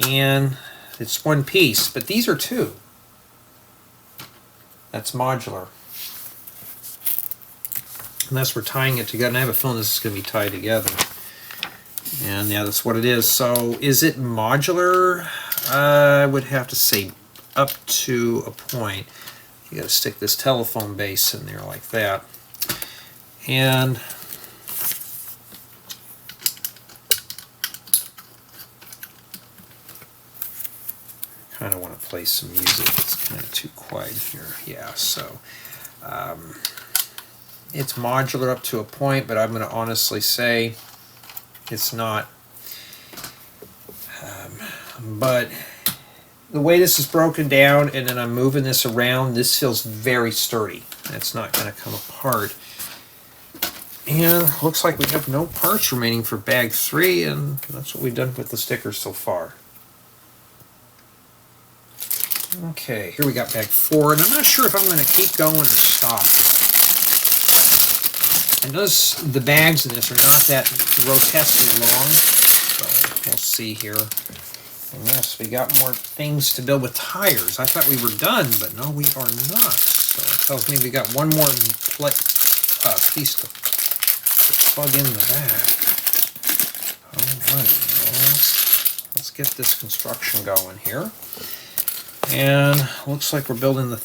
Speaker 1: And it's one piece, but these are two. That's modular. Unless we're tying it together, and I have a feeling this is going to be tied together. And yeah, that's what it is. So is it modular? I would have to say up to a point. You got to stick this telephone base in there like that. And kind of want to play some music. It's kind of too quiet here. Yeah, so it's modular up to a point, but I'm going to honestly say it's not. But the way this is broken down, and then I'm moving this around, this feels very sturdy. It's not going to come apart. And looks like we have no parts remaining for bag 3, and that's what we've done with the stickers so far. Okay, here we got bag 4, and I'm not sure if I'm going to keep going or stop. And the bags in this are not that grotesquely long, so we'll see here. And yes, we got more things to build with tires. I thought we were done, but no, we are not. So it tells me we got one more piece to plug in the back. Alright, let's get this construction going here. And looks like we're building the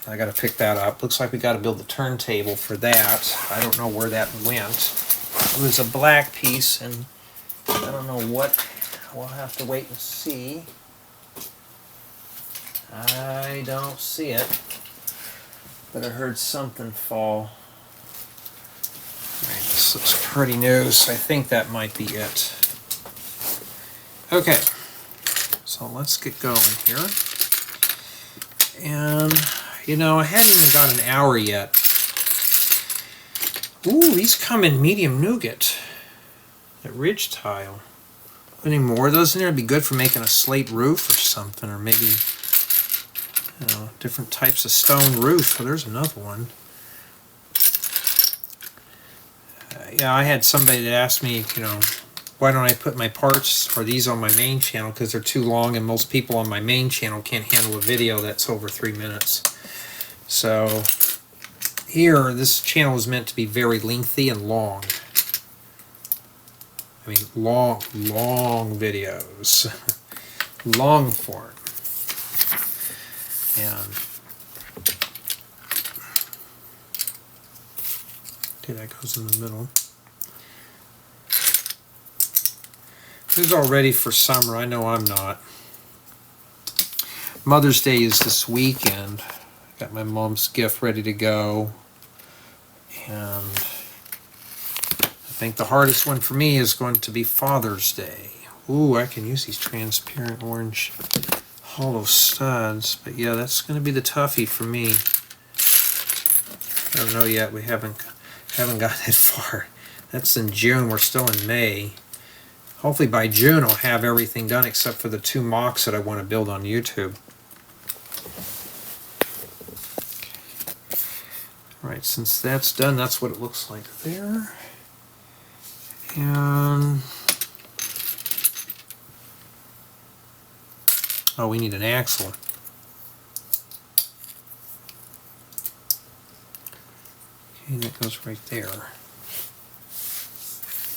Speaker 1: I got to pick that up. Looks like we got to build the turntable for that. I don't know where that went. It was a black piece, and I don't know what. We'll have to wait and see. I don't see it, but I heard something fall. Alright, this looks pretty new, so I think that might be it. Okay, so let's get going here. And, you know, I haven't even got an hour yet. Ooh, these come in medium nougat. That ridge tile. Any more of those in there? It'd be good for making a slate roof or something, or maybe, you know, different types of stone roof. Oh, there's another one. Yeah, I had somebody that asked me, you know, why don't I put my parts or these on my main channel, because they're too long, and most people on my main channel can't handle a video that's over 3 minutes. So here, this channel is meant to be very lengthy and long. I mean, long videos. Long form. And okay, that goes in the middle. Who's all ready for summer? I know I'm not. Mother's Day is this weekend. Got my mom's gift ready to go. And I think the hardest one for me is going to be Father's Day. Ooh, I can use these transparent orange hollow studs. But yeah, that's going to be the toughie for me. I don't know yet. We haven't got that far. That's in June. We're still in May. Hopefully by June I'll have everything done except for the 2 mocks that I want to build on YouTube. Alright, since that's done, that's what it looks like there. And oh, we need an axle. Okay, that goes right there.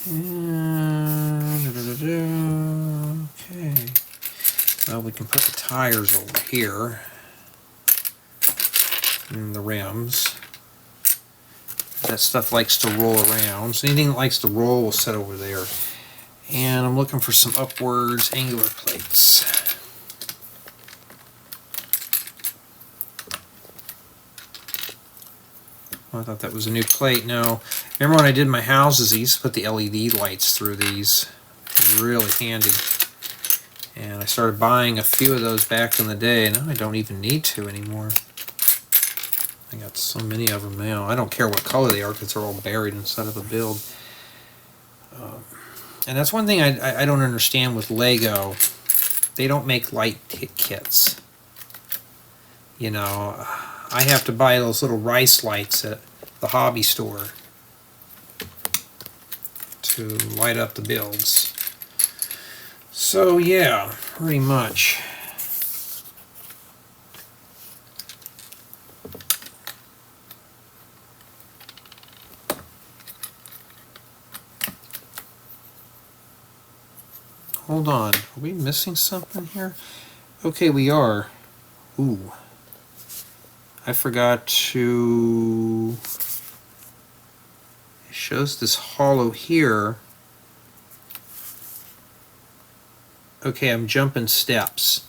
Speaker 1: And okay. Well, we can put the tires over here. And the rims. That stuff likes to roll around. So anything that likes to roll will set over there. And I'm looking for some upwards angular plates. Oh, I thought that was a new plate. No. Remember when I did my houses, I used to put the LED lights through these. It was really handy. And I started buying a few of those back in the day. Now I don't even need to anymore. I got so many of them now. I don't care what color they are because they're all buried inside of the build. And that's one thing I don't understand with Lego. They don't make light kits. You know, I have to buy those little rice lights at the hobby store to light up the builds. So yeah, pretty much. Hold on, are we missing something here? Okay, we are. Ooh. I forgot to... It shows this hollow here. Okay, I'm jumping steps.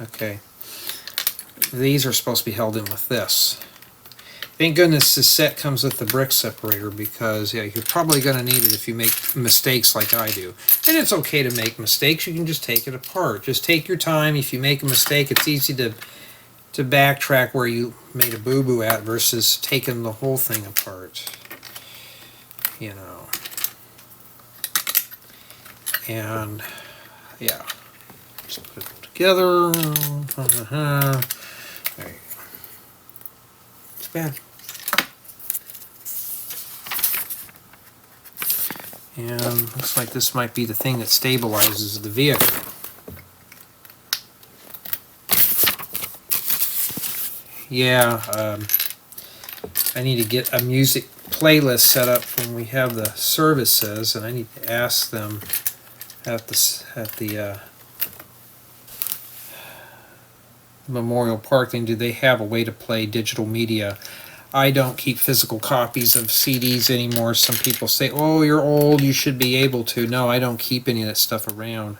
Speaker 1: Okay. These are supposed to be held in with this. Thank goodness this set comes with the brick separator, because yeah, you're probably going to need it if you make mistakes like I do. And it's okay to make mistakes. You can just take it apart. Just take your time. If you make a mistake, it's easy to backtrack where you made a boo-boo at versus taking the whole thing apart. You know. And yeah, just put it together. There you go. It's bad. And looks like this might be the thing that stabilizes the vehicle. Yeah, I need to get a music playlist set up when we have the services, and I need to ask them at the Memorial Park thing, do they have a way to play digital media? I don't keep physical copies of CDs anymore. Some people say, oh, you're old, you should be able to. No, I don't keep any of that stuff around.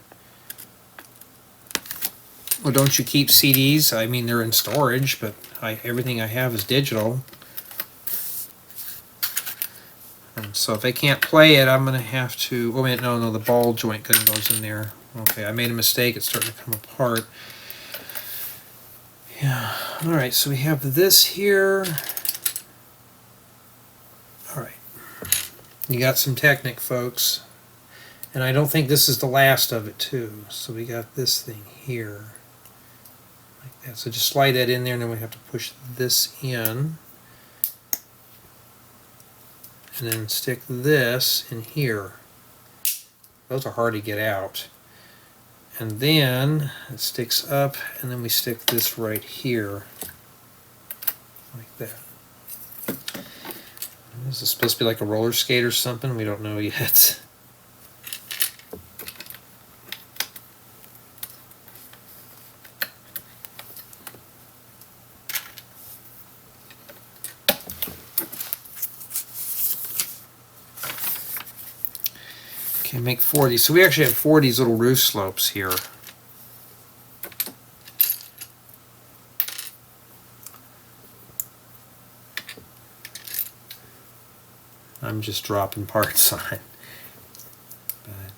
Speaker 1: Well, don't you keep CDs? I mean, they're in storage, but everything I have is digital. So if I can't play it, I'm going to have to... Oh, wait, no, the ball joint goes in there. Okay, I made a mistake. It's starting to come apart. Yeah, alright, so we have this here. Alright, you got some Technic, folks. And I don't think this is the last of it, too. So we got this thing here. Like that. So just slide that in there, and then we have to push this in. And then stick this in here. Those are hard to get out. And then it sticks up, and then we stick this right here. Like that. This is supposed to be like a roller skate or something. We don't know yet. Okay, make 40. So we actually have 4 of these little roof slopes here. I'm just dropping parts on it. But,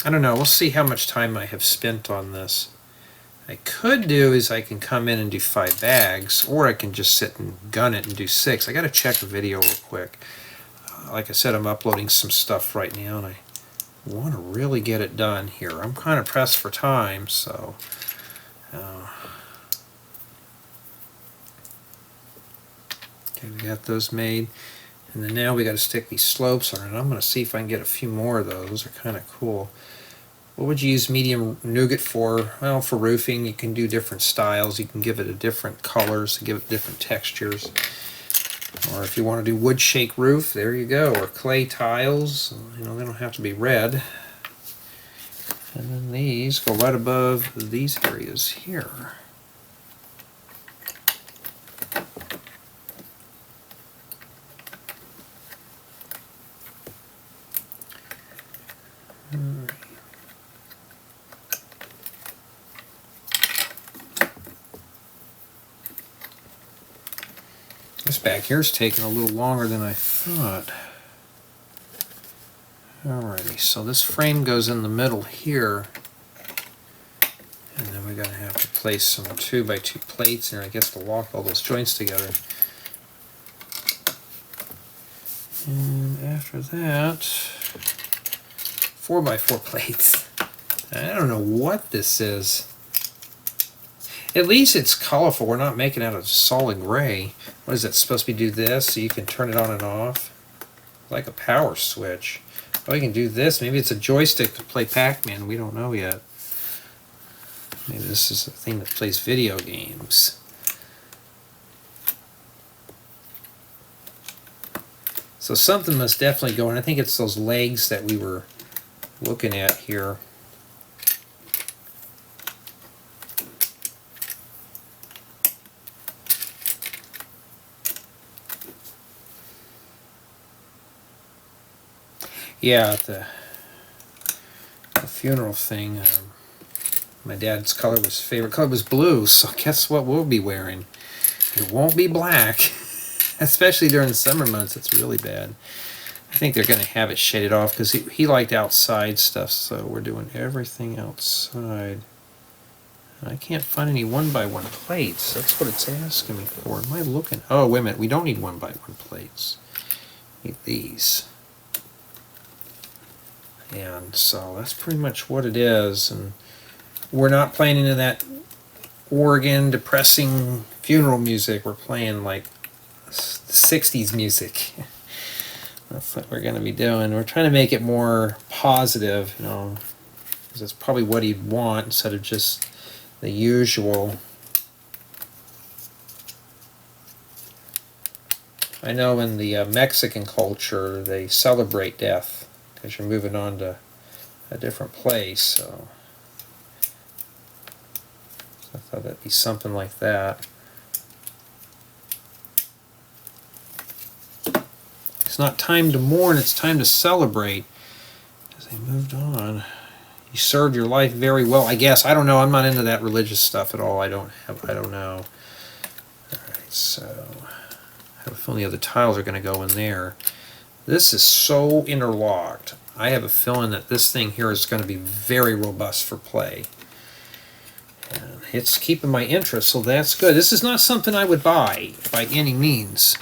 Speaker 1: I don't know. We'll see how much time I have spent on this. I could do is I can come in and do 5 bags, or I can just sit and gun it and do 6. I got to check the video real quick. Like I said, I'm uploading some stuff right now, and I want to really get it done here. I'm kind of pressed for time, so... okay, we got those made. And then now we got to stick these slopes on it. I'm going to see if I can get a few more of those. Those are kind of cool. What would you use medium nougat for? Well, for roofing, you can do different styles. You can give it a different colors, give it different textures. Or if you want to do wood shake roof, there you go. Or clay tiles, you know, they don't have to be red. And then these go right above these areas here. This back here is taking a little longer than I thought. Alrighty, so this frame goes in the middle here, and then we're going to have to place some 2x2 plates in there, I guess, to lock all those joints together. And after that, 4x4 plates. I don't know what this is. At least it's colorful. We're not making it out of solid gray. What is it supposed to be? Do this so you can turn it on and off? Like a power switch. Oh, you can do this. Maybe it's a joystick to play Pac-Man. We don't know yet. Maybe this is a thing that plays video games. So something must definitely go in. I think it's those legs that we were looking at here. Yeah, the funeral thing, my dad's favorite color was blue, so guess what we'll be wearing? It won't be black, especially during the summer months. It's really bad. I think they're going to have it shaded off because he liked outside stuff, so we're doing everything outside. I can't find any 1x1 plates. That's what it's asking me for. Am I looking? Oh, wait a minute. We don't need 1x1 plates. We need these. And so that's pretty much what it is. And we're not playing into that organ depressing funeral music. We're playing like 60s music. That's what we're going to be doing. We're trying to make it more positive, you know, because that's probably what he'd want instead of just the usual. I know in the Mexican culture they celebrate death because you're moving on to a different place. So So I thought that'd be something like that. It's not time to mourn, it's time to celebrate. As they moved on. You served your life very well, I guess. I don't know. I'm not into that religious stuff at all. I don't know. Alright, so I have a feeling the other tiles are going to go in there. This is so interlocked. I have a feeling that this thing here is going to be very robust for play. And it's keeping my interest, so that's good. This is not something I would buy by any means,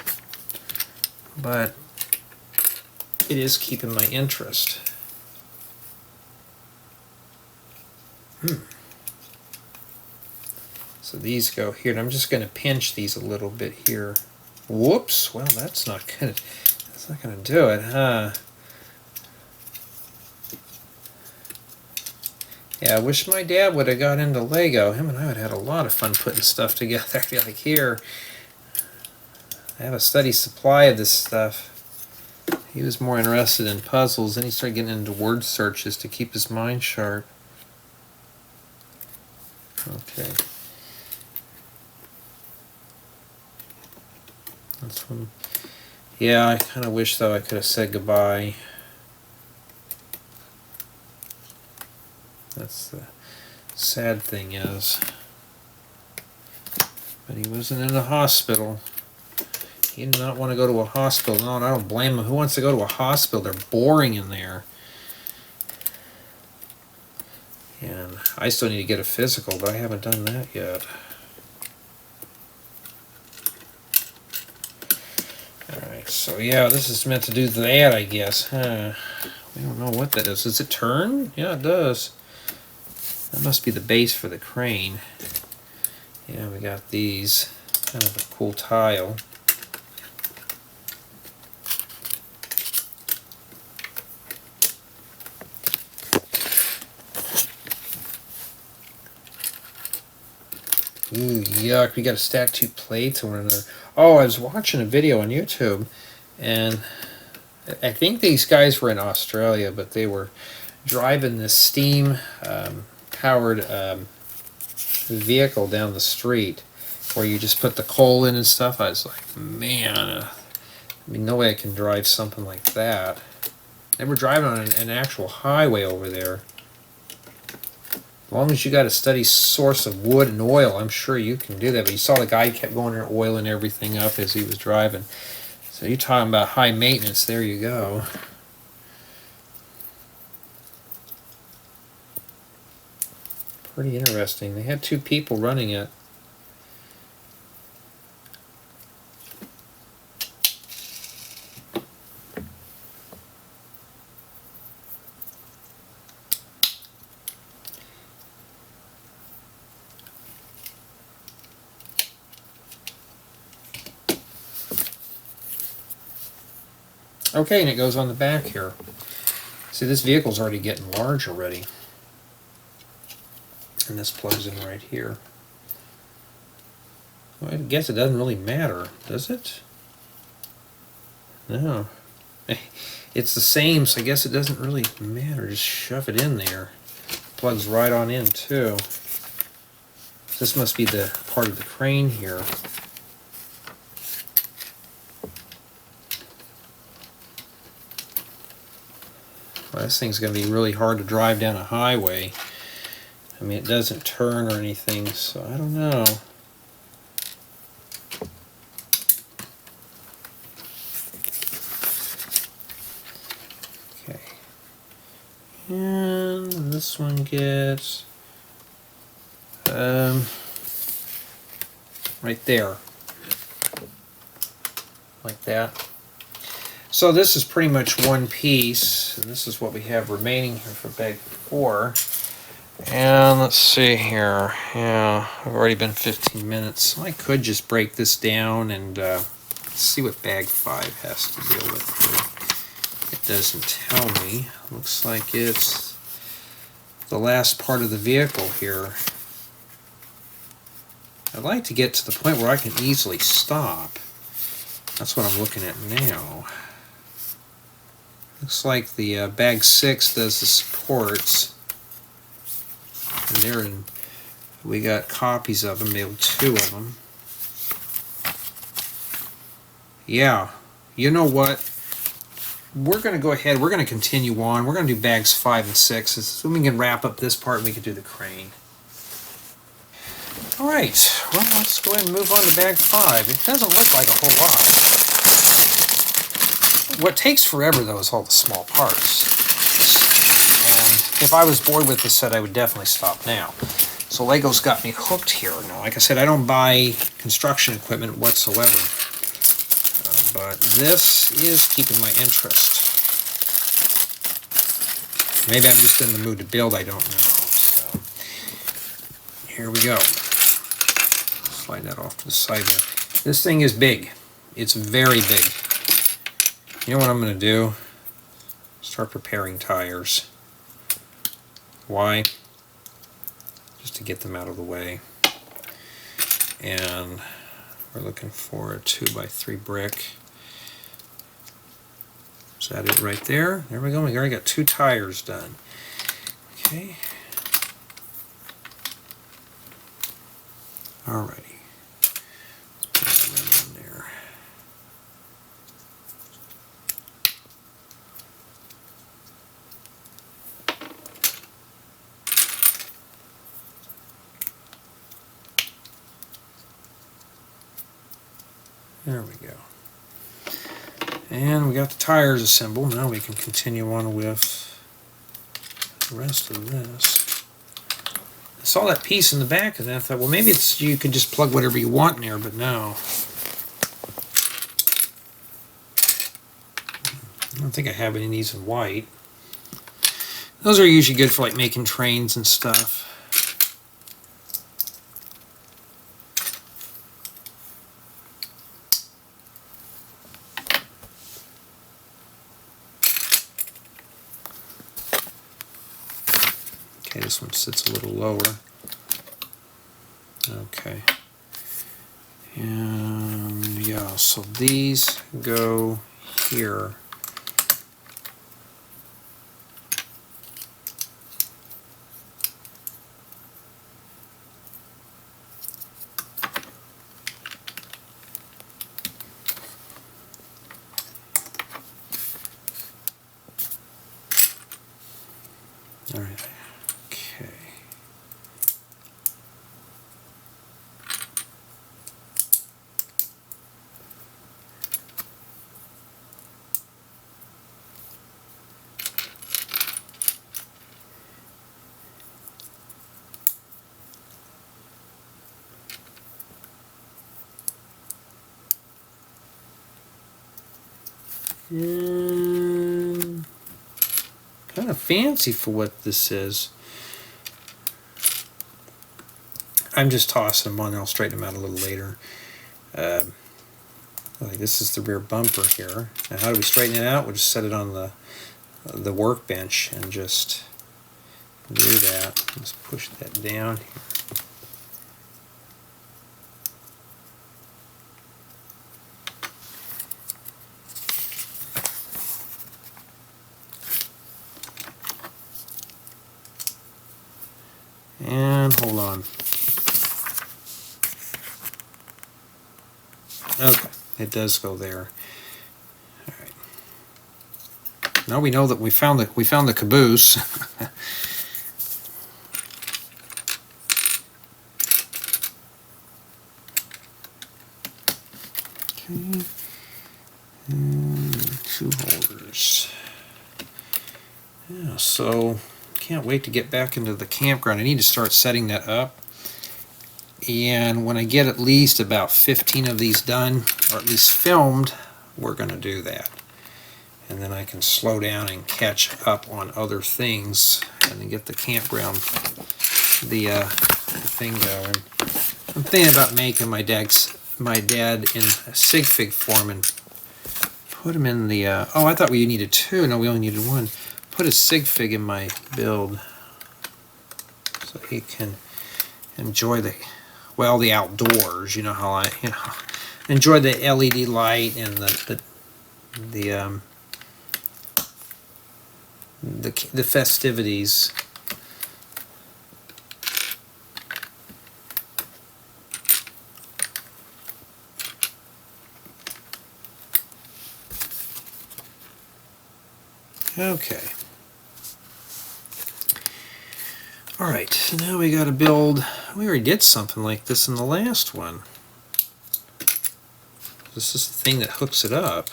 Speaker 1: but it is keeping my interest. So these go here, and I'm just going to pinch these a little bit here. Whoops! Well, that's not gonna do it, huh? Yeah, I wish my dad would have got into Lego. Him and I would have had a lot of fun putting stuff together. Like here, I have a steady supply of this stuff. He was more interested in puzzles, and he started getting into word searches to keep his mind sharp. Okay. That's one. Yeah, I kind of wish, though, I could have said goodbye. That's the sad thing is. But he wasn't in a hospital. He did not want to go to a hospital. No, and I don't blame him. Who wants to go to a hospital? They're boring in there. And I still need to get a physical, but I haven't done that yet. Alright, so yeah, this is meant to do that, I guess. Huh. We don't know what that is. Does it turn? Yeah, it does. That must be the base for the crane. Yeah, we got these. Kind of a cool tile. Ooh, yuck, we got to stack two plates on one another. Oh, I was watching a video on YouTube, and I think these guys were in Australia, but they were driving this steam powered vehicle down the street where you just put the coal in and stuff. I was like, man, I mean, no way I can drive something like that. They were driving on an actual highway over there. As long as you got a steady source of wood and oil, I'm sure you can do that. But you saw the guy kept going there oiling everything up as he was driving. So you're talking about high maintenance. There you go. Pretty interesting. They had two people running it. Okay, and it goes on the back here. See, this vehicle's already getting large already. And this plugs in right here. Well, I guess it doesn't really matter, does it? No. It's the same, so I guess it doesn't really matter. Just shove it in there. Plugs right on in, too. This must be the part of the crane here. Well, this thing's going to be really hard to drive down a highway. I mean, it doesn't turn or anything, so I don't know. Okay. And this one gets right there. Like that. So this is pretty much one piece, and this is what we have remaining here for bag 4. And let's see here. Yeah, I've already been 15 minutes. I could just break this down and see what bag 5 has to deal with here. It doesn't tell me. Looks like it's the last part of the vehicle here. I'd like to get to the point where I can easily stop. That's what I'm looking at now. Looks like the bag 6 does the supports, and they're in We got copies of them, maybe 2 of them. Yeah, you know what? We're going to go ahead, we're going to continue on. We're going to do bags 5 and 6. So we can wrap up this part and we can do the crane. Alright, well, let's go ahead and move on to bag 5. It doesn't look like a whole lot. What takes forever, though, is all the small parts. And if I was bored with this set, I would definitely stop now. So Lego's got me hooked here. Now, like I said, I don't buy construction equipment whatsoever. But this is keeping my interest. Maybe I'm just in the mood to build, I don't know. So, here we go. Slide that off to the side there. This thing is big. It's very big. You know what I'm going to do? Start preparing tires. Why? Just to get them out of the way. And we're looking for a 2x3 brick. Is that it right there? There we go. We already got 2 tires done. Okay. Alrighty. Let's put that in there. There we go. And we got the tires assembled. Now we can continue on with the rest of this. I saw that piece in the back and I thought, well, maybe it's you could just plug whatever you want in there, but no. I don't think I have any of these in white. Those are usually good for like making trains and stuff. Okay, this one sits a little lower. Okay. And yeah, so these go here. All right. Kind of fancy for what this is. I'm just tossing them on and I'll straighten them out a little later. Like this is the rear bumper here. Now how do we straighten it out? We'll just set it on the workbench and just do that. Let's push that down here. And hold on. Okay, it does go there. All right. Now we know that we found the caboose. Okay. And 2 holders. Yeah, so can't wait to get back into the campground. I need to start setting that up. And when I get at least about 15 of these done, or at least filmed, we're going to do that. And then I can slow down and catch up on other things and then get the campground, the thing going. I'm thinking about making my dad in a sig fig form and put him in the, oh, I thought we needed 2. No, we only needed 1. Put a sig fig in my build so he can enjoy the outdoors. You know how I enjoy the LED light and the festivities. Okay. Alright, so now we got to build, we already did something like this in the last one. This is the thing that hooks it up.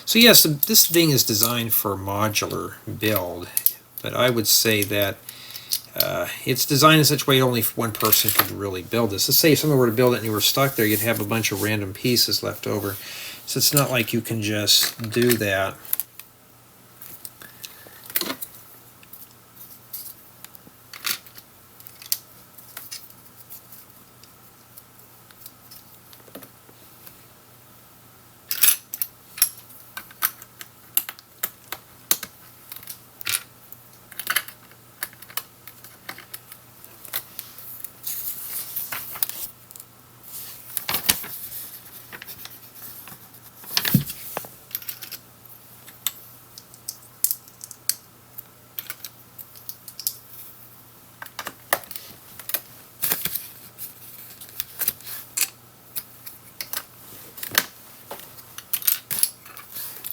Speaker 1: So yes, this thing is designed for a modular build, but I would say that it's designed in such a way only one person could really build this. Let's say if someone were to build it and you were stuck there, you'd have a bunch of random pieces left over. So it's not like you can just do that.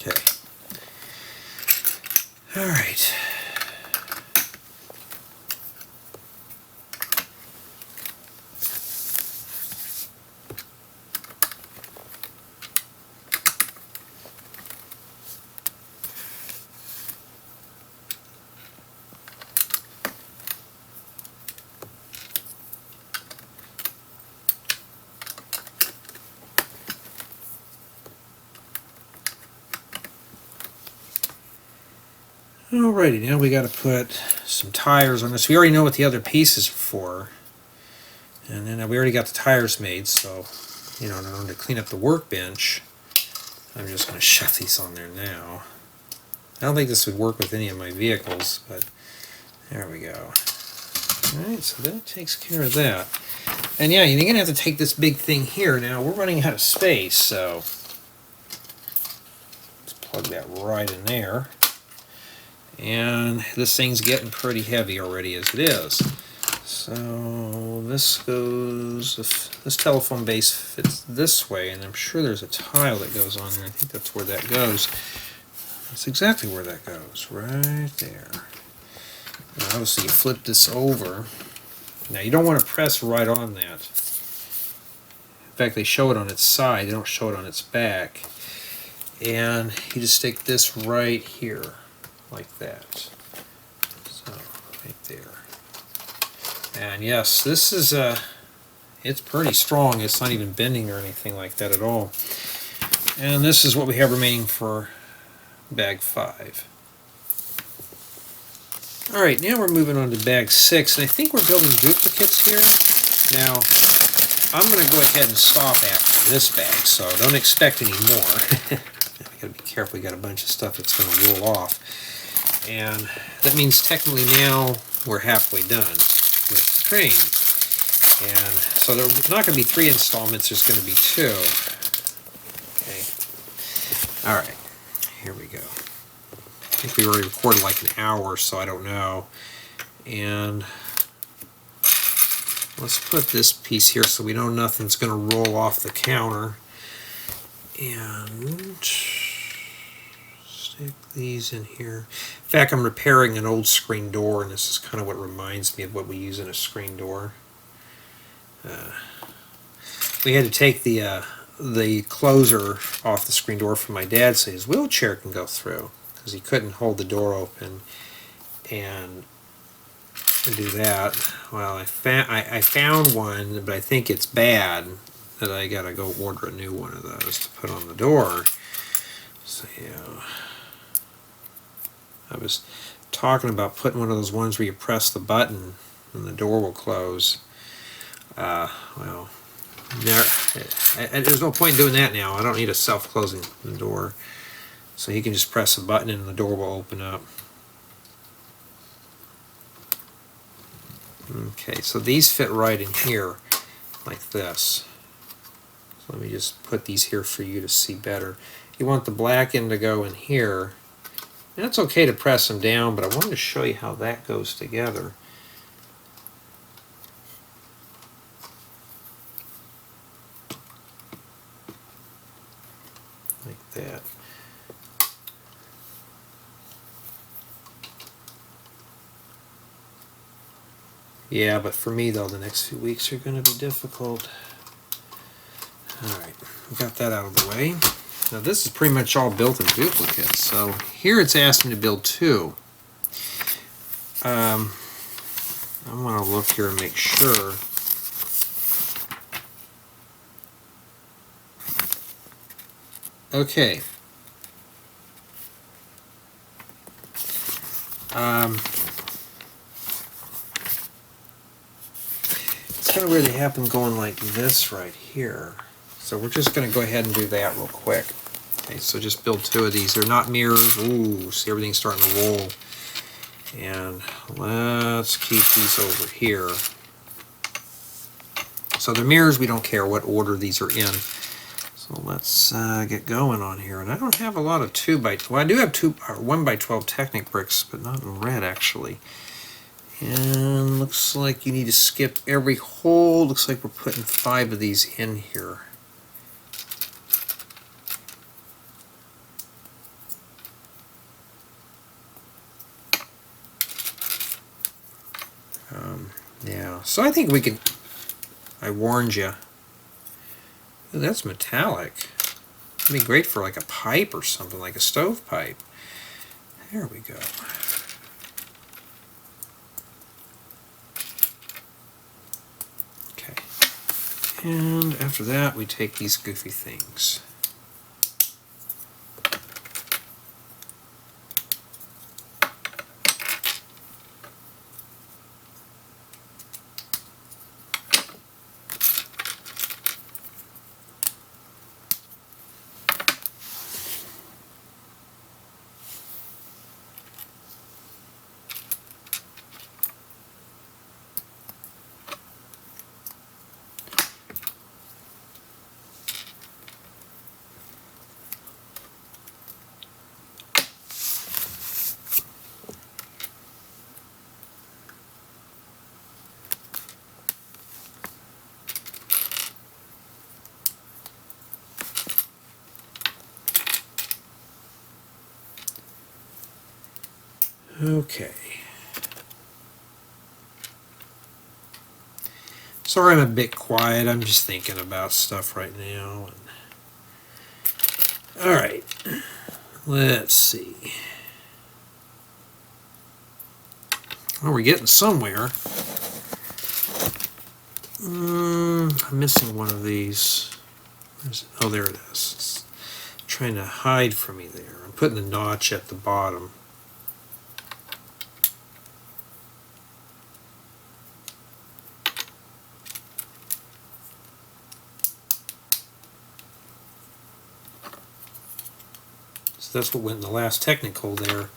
Speaker 1: Okay. All right. Alrighty, now we got to put some tires on this. We already know what the other pieces are for. And then we already got the tires made, so, you know, in order to clean up the workbench, I'm just going to shove these on there now. I don't think this would work with any of my vehicles, but there we go. Alright, so that takes care of that. And yeah, you're going to have to take this big thing here. Now, we're running out of space, so let's plug that right in there. And this thing's getting pretty heavy already as it is. So this goes, this telephone base fits this way, and I'm sure there's a tile that goes on there. I think that's where that goes. That's exactly where that goes, right there. Now obviously you flip this over. Now you don't want to press right on that. In fact, they show it on its side, they don't show it on its back. And you just stick this right here, like that. So, right there. And yes, this is it's pretty strong. It's not even bending or anything like that at all. And this is what we have remaining for bag 5. Alright, now we're moving on to bag 6, and I think we're building duplicates here. Now, I'm going to go ahead and stop after this bag, so don't expect any more. I gotta be careful, we got a bunch of stuff that's going to roll off. And that means technically now we're halfway done with the crane. And so there's not going to be 3 installments, there's going to be 2. Okay. Alright, here we go. I think we already recorded like an hour, so I don't know. And let's put this piece here so we know nothing's going to roll off the counter. And stick these in here. In fact, I'm repairing an old screen door, and this is kind of what reminds me of what we use in a screen door. We had to take the closer off the screen door for my dad so his wheelchair can go through, because he couldn't hold the door open and do that. Well, I found one, but I think it's bad that I gotta go order a new one of those to put on the door. So yeah, I was talking about putting one of those ones where you press the button and the door will close. Well, there's no point in doing that now. I don't need a self-closing door. So you can just press a button and the door will open up. Okay, so these fit right in here, like this. So let me just put these here for you to see better. You want the black end to go in here. And it's okay to press them down, but I wanted to show you how that goes together. Like that. Yeah, but for me though, the next few weeks are going to be difficult. Alright, we got that out of the way. Now this is pretty much all built in duplicate, so here it's asked me to build 2. I want to look here and make sure. Okay. It's kind of weird they have them going like this right here. So we're just going to go ahead and do that real quick. Okay, so just build 2 of these. They're not mirrors. Ooh, see, everything's starting to roll. And let's keep these over here. So the mirrors, we don't care what order these are in. So let's get going on here. And I don't have a lot of 2x12. Well, I do have 1x12 Technic bricks, but not in red actually. And looks like you need to skip every hole. Looks like we're putting 5 of these in here. Yeah, so I think we can. I warned you. Ooh, that's metallic. It'd be great for like a pipe or something, like a stove pipe. There we go. Okay. And after that, we take these goofy things. Okay. Sorry I'm a bit quiet. I'm just thinking about stuff right now. Alright. Let's see. Well, we're getting somewhere. I'm missing one of these. Oh, there it is. It's trying to hide from me there. I'm putting the notch at the bottom. So that's what went in the last technical there.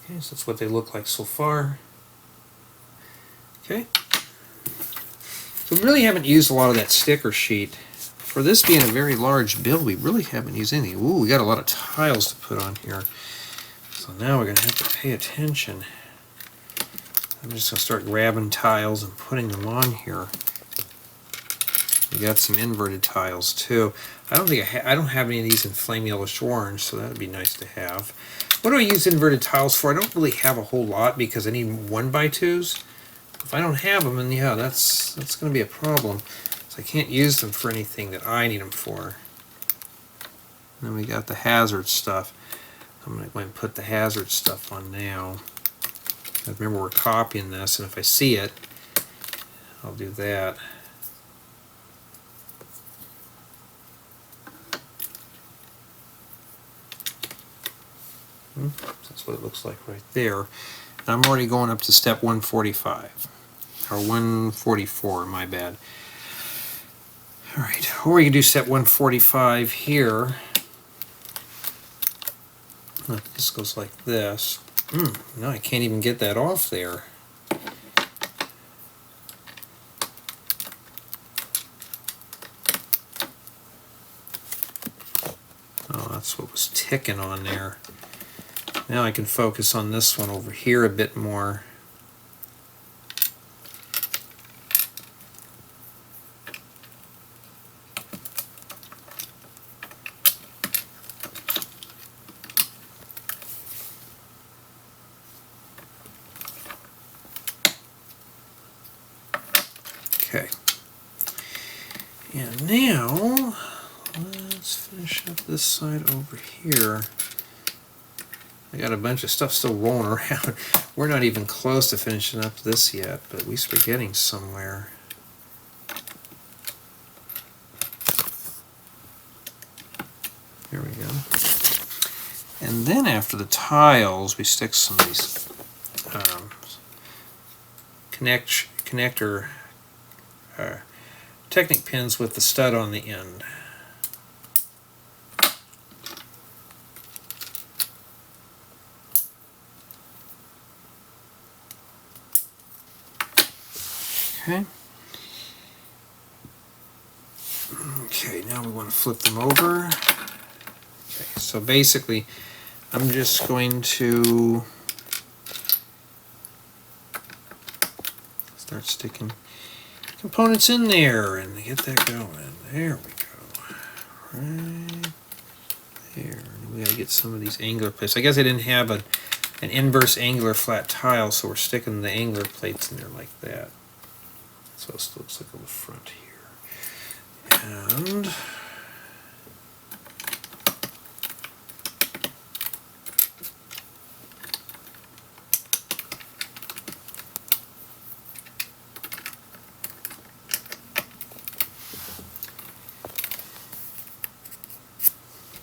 Speaker 1: Okay, so that's what they look like so far. Okay. So we really haven't used a lot of that sticker sheet. For this being a very large build, we really haven't used any. Ooh, we got a lot of tiles to put on here. So now we're going to have to pay attention. I'm just going to start grabbing tiles and putting them on here. We got some inverted tiles too. I don't think I don't have any of these in flame yellowish orange, so that would be nice to have. What do I use inverted tiles for? I don't really have a whole lot because I need 1x2s. If I don't have them, then yeah, that's going to be a problem. So I can't use them for anything that I need them for. And then we got the hazard stuff. I'm going to go ahead and put the hazard stuff on now. Remember, we're copying this, and if I see it, I'll do that. That's what it looks like right there. And I'm already going up to step 145. Or 144, my bad. Alright, or we can do step 145 here. Look, this goes like this. No, I can't even get that off there. Oh, that's what was ticking on there. Now I can focus on this one over here a bit more. And now, let's finish up this side over here. I got a bunch of stuff still rolling around. We're not even close to finishing up this yet, but at least we're getting somewhere. There we go. And then after the tiles, we stick some of these connector Technic pins with the stud on the end. Okay. Okay, now we want to flip them over. Okay, so basically, I'm just going to start sticking components in there and get that going. There we go. Right there. And we gotta get some of these angular plates. I guess I didn't have an inverse angular flat tile, so we're sticking the angular plates in there like that. So it still looks like on the front here. And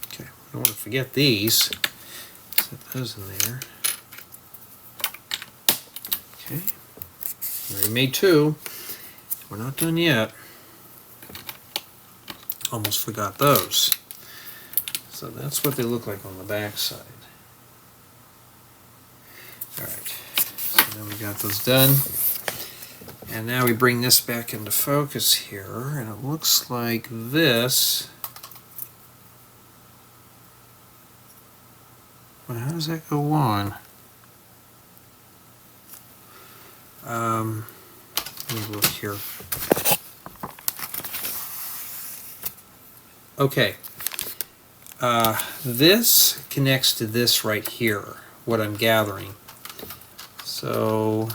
Speaker 1: okay, I don't want to forget these. Set those in there. Okay, we already made two. We're not done yet. Almost forgot those. So that's what they look like on the back side. Alright, so now we got those done. And now we bring this back into focus here, and it looks like this. Well, how does that go on? Let me look here. Okay. This connects to this right here, what I'm gathering. So,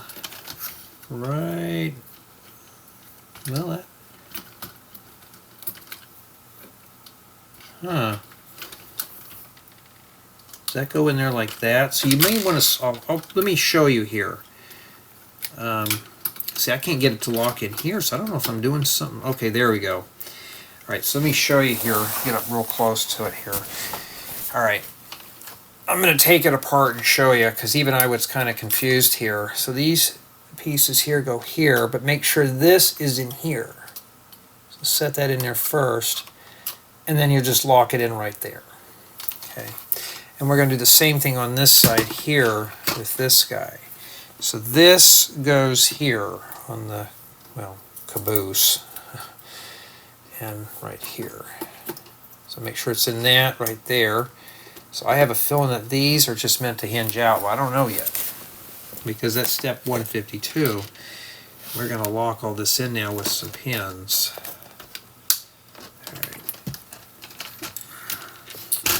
Speaker 1: right, well, that, does that go in there like that? So you may want to, let me show you here. See, I can't get it to lock in here, so I don't know if I'm doing something. Okay, there we go. Alright, so let me show you here, get up real close to it here. Alright, I'm going to take it apart and show you, because even I was kind of confused here. So these pieces here go here, but make sure this is in here. So set that in there first, and then you just lock it in right there. Okay, and we're going to do the same thing on this side here with this guy. So this goes here on the, well, caboose, and right here. So make sure it's in that right there. So I have a feeling that these are just meant to hinge out. Well, I don't know yet, because that's step 152. We're going to lock all this in now with some pins. All right.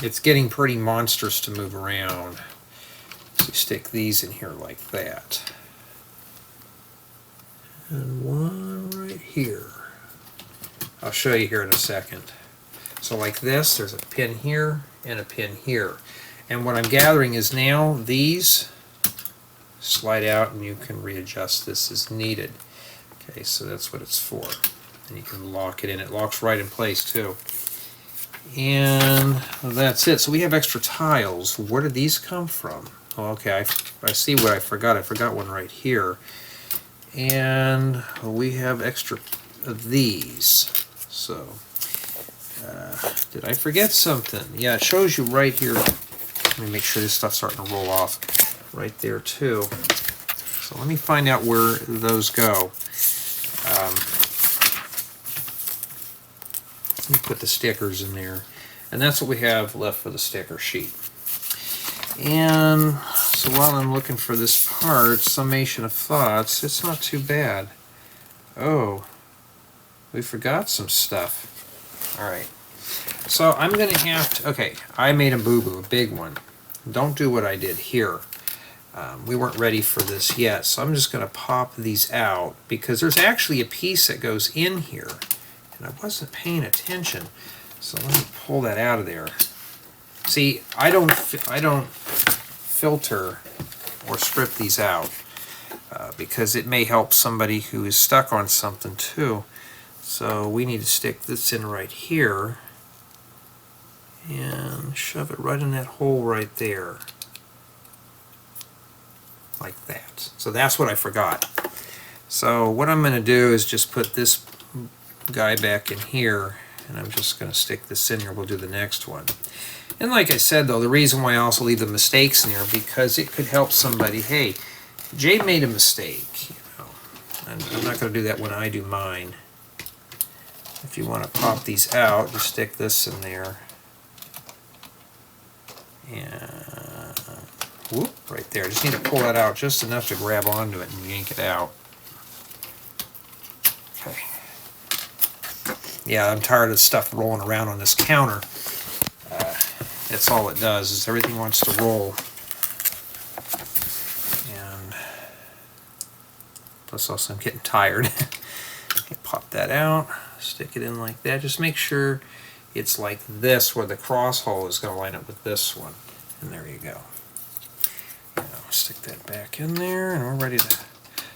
Speaker 1: It's getting pretty monstrous to move around. So you stick these in here like that. And one right here. I'll show you here in a second. So like this, there's a pin here and a pin here. And what I'm gathering is now these slide out and you can readjust this as needed. Okay, so that's what it's for. And you can lock it in. It locks right in place too. And that's it. So we have extra tiles. Where did these come from? Oh, okay, I see what I forgot. I forgot one right here. And we have extra of these. So, did I forget something? Yeah, it shows you right here. Let me make sure this stuff's starting to roll off right there too. So let me find out where those go. Let me put the stickers in there. And that's what we have left for the sticker sheet. And so while I'm looking for this part, Summation of Thoughts, it's not too bad. Oh, we forgot some stuff. Alright, so I'm going to have to, okay, I made a boo-boo, a big one. Don't do what I did here. We weren't ready for this yet, so I'm just going to pop these out, because there's actually a piece that goes in here. and I wasn't paying attention. So let me pull that out of there. See, I don't filter or strip these out because it may help somebody who is stuck on something too. So we need to stick this in right here and shove it right in that hole right there. Like that. So that's what I forgot. So what I'm going to do is just put this guy back in here, and I'm just going to stick this in here. We'll do the next one. And like I said, though, the reason why I also leave the mistakes in there, because it could help somebody. Hey, Jay made a mistake. You know, and I'm not going to do that when I do mine. If you want to pop these out, just stick this in there. And whoop, right there. Just need to pull that out just enough to grab onto it and yank it out. Okay. Yeah, I'm tired of stuff rolling around on this counter. That's all it does, is everything wants to roll. And plus also I'm getting tired. Pop that out, stick it in like that. Just make sure it's like this, where the cross hole is going to line up with this one. And there you go. And I'll stick that back in there, and we're ready to...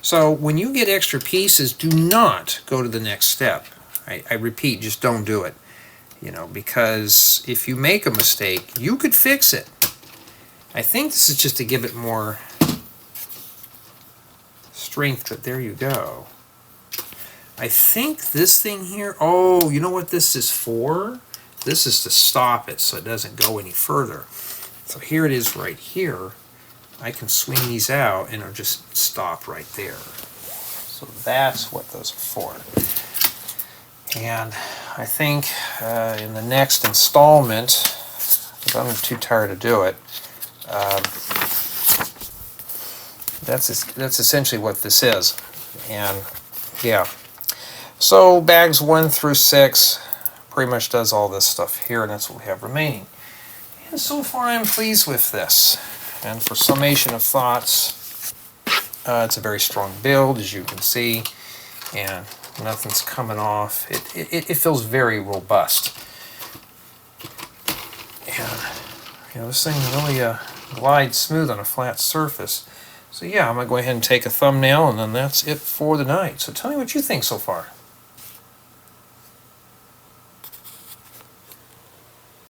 Speaker 1: So when you get extra pieces, do not go to the next step. I repeat, just don't do it. You know, because if you make a mistake, you could fix it. I think this is just to give it more strength, but there you go. I think this thing here, oh, you know what this is for? This is to stop it so it doesn't go any further. So here it is right here. I can swing these out and it'll just stop right there. So that's what those are for. And I think in the next installment, because I'm too tired to do it, that's essentially what this is. And yeah, so bags 1 through 6 pretty much does all this stuff here, and that's what we have remaining. And so far I'm pleased with this. And for Summation of Thoughts, it's a very strong build, as you can see, and nothing's coming off. It feels very robust. And you know, this thing really glides smooth on a flat surface. So yeah, I'm going to go ahead and take a thumbnail, and then that's it for the night. So tell me what you think so far.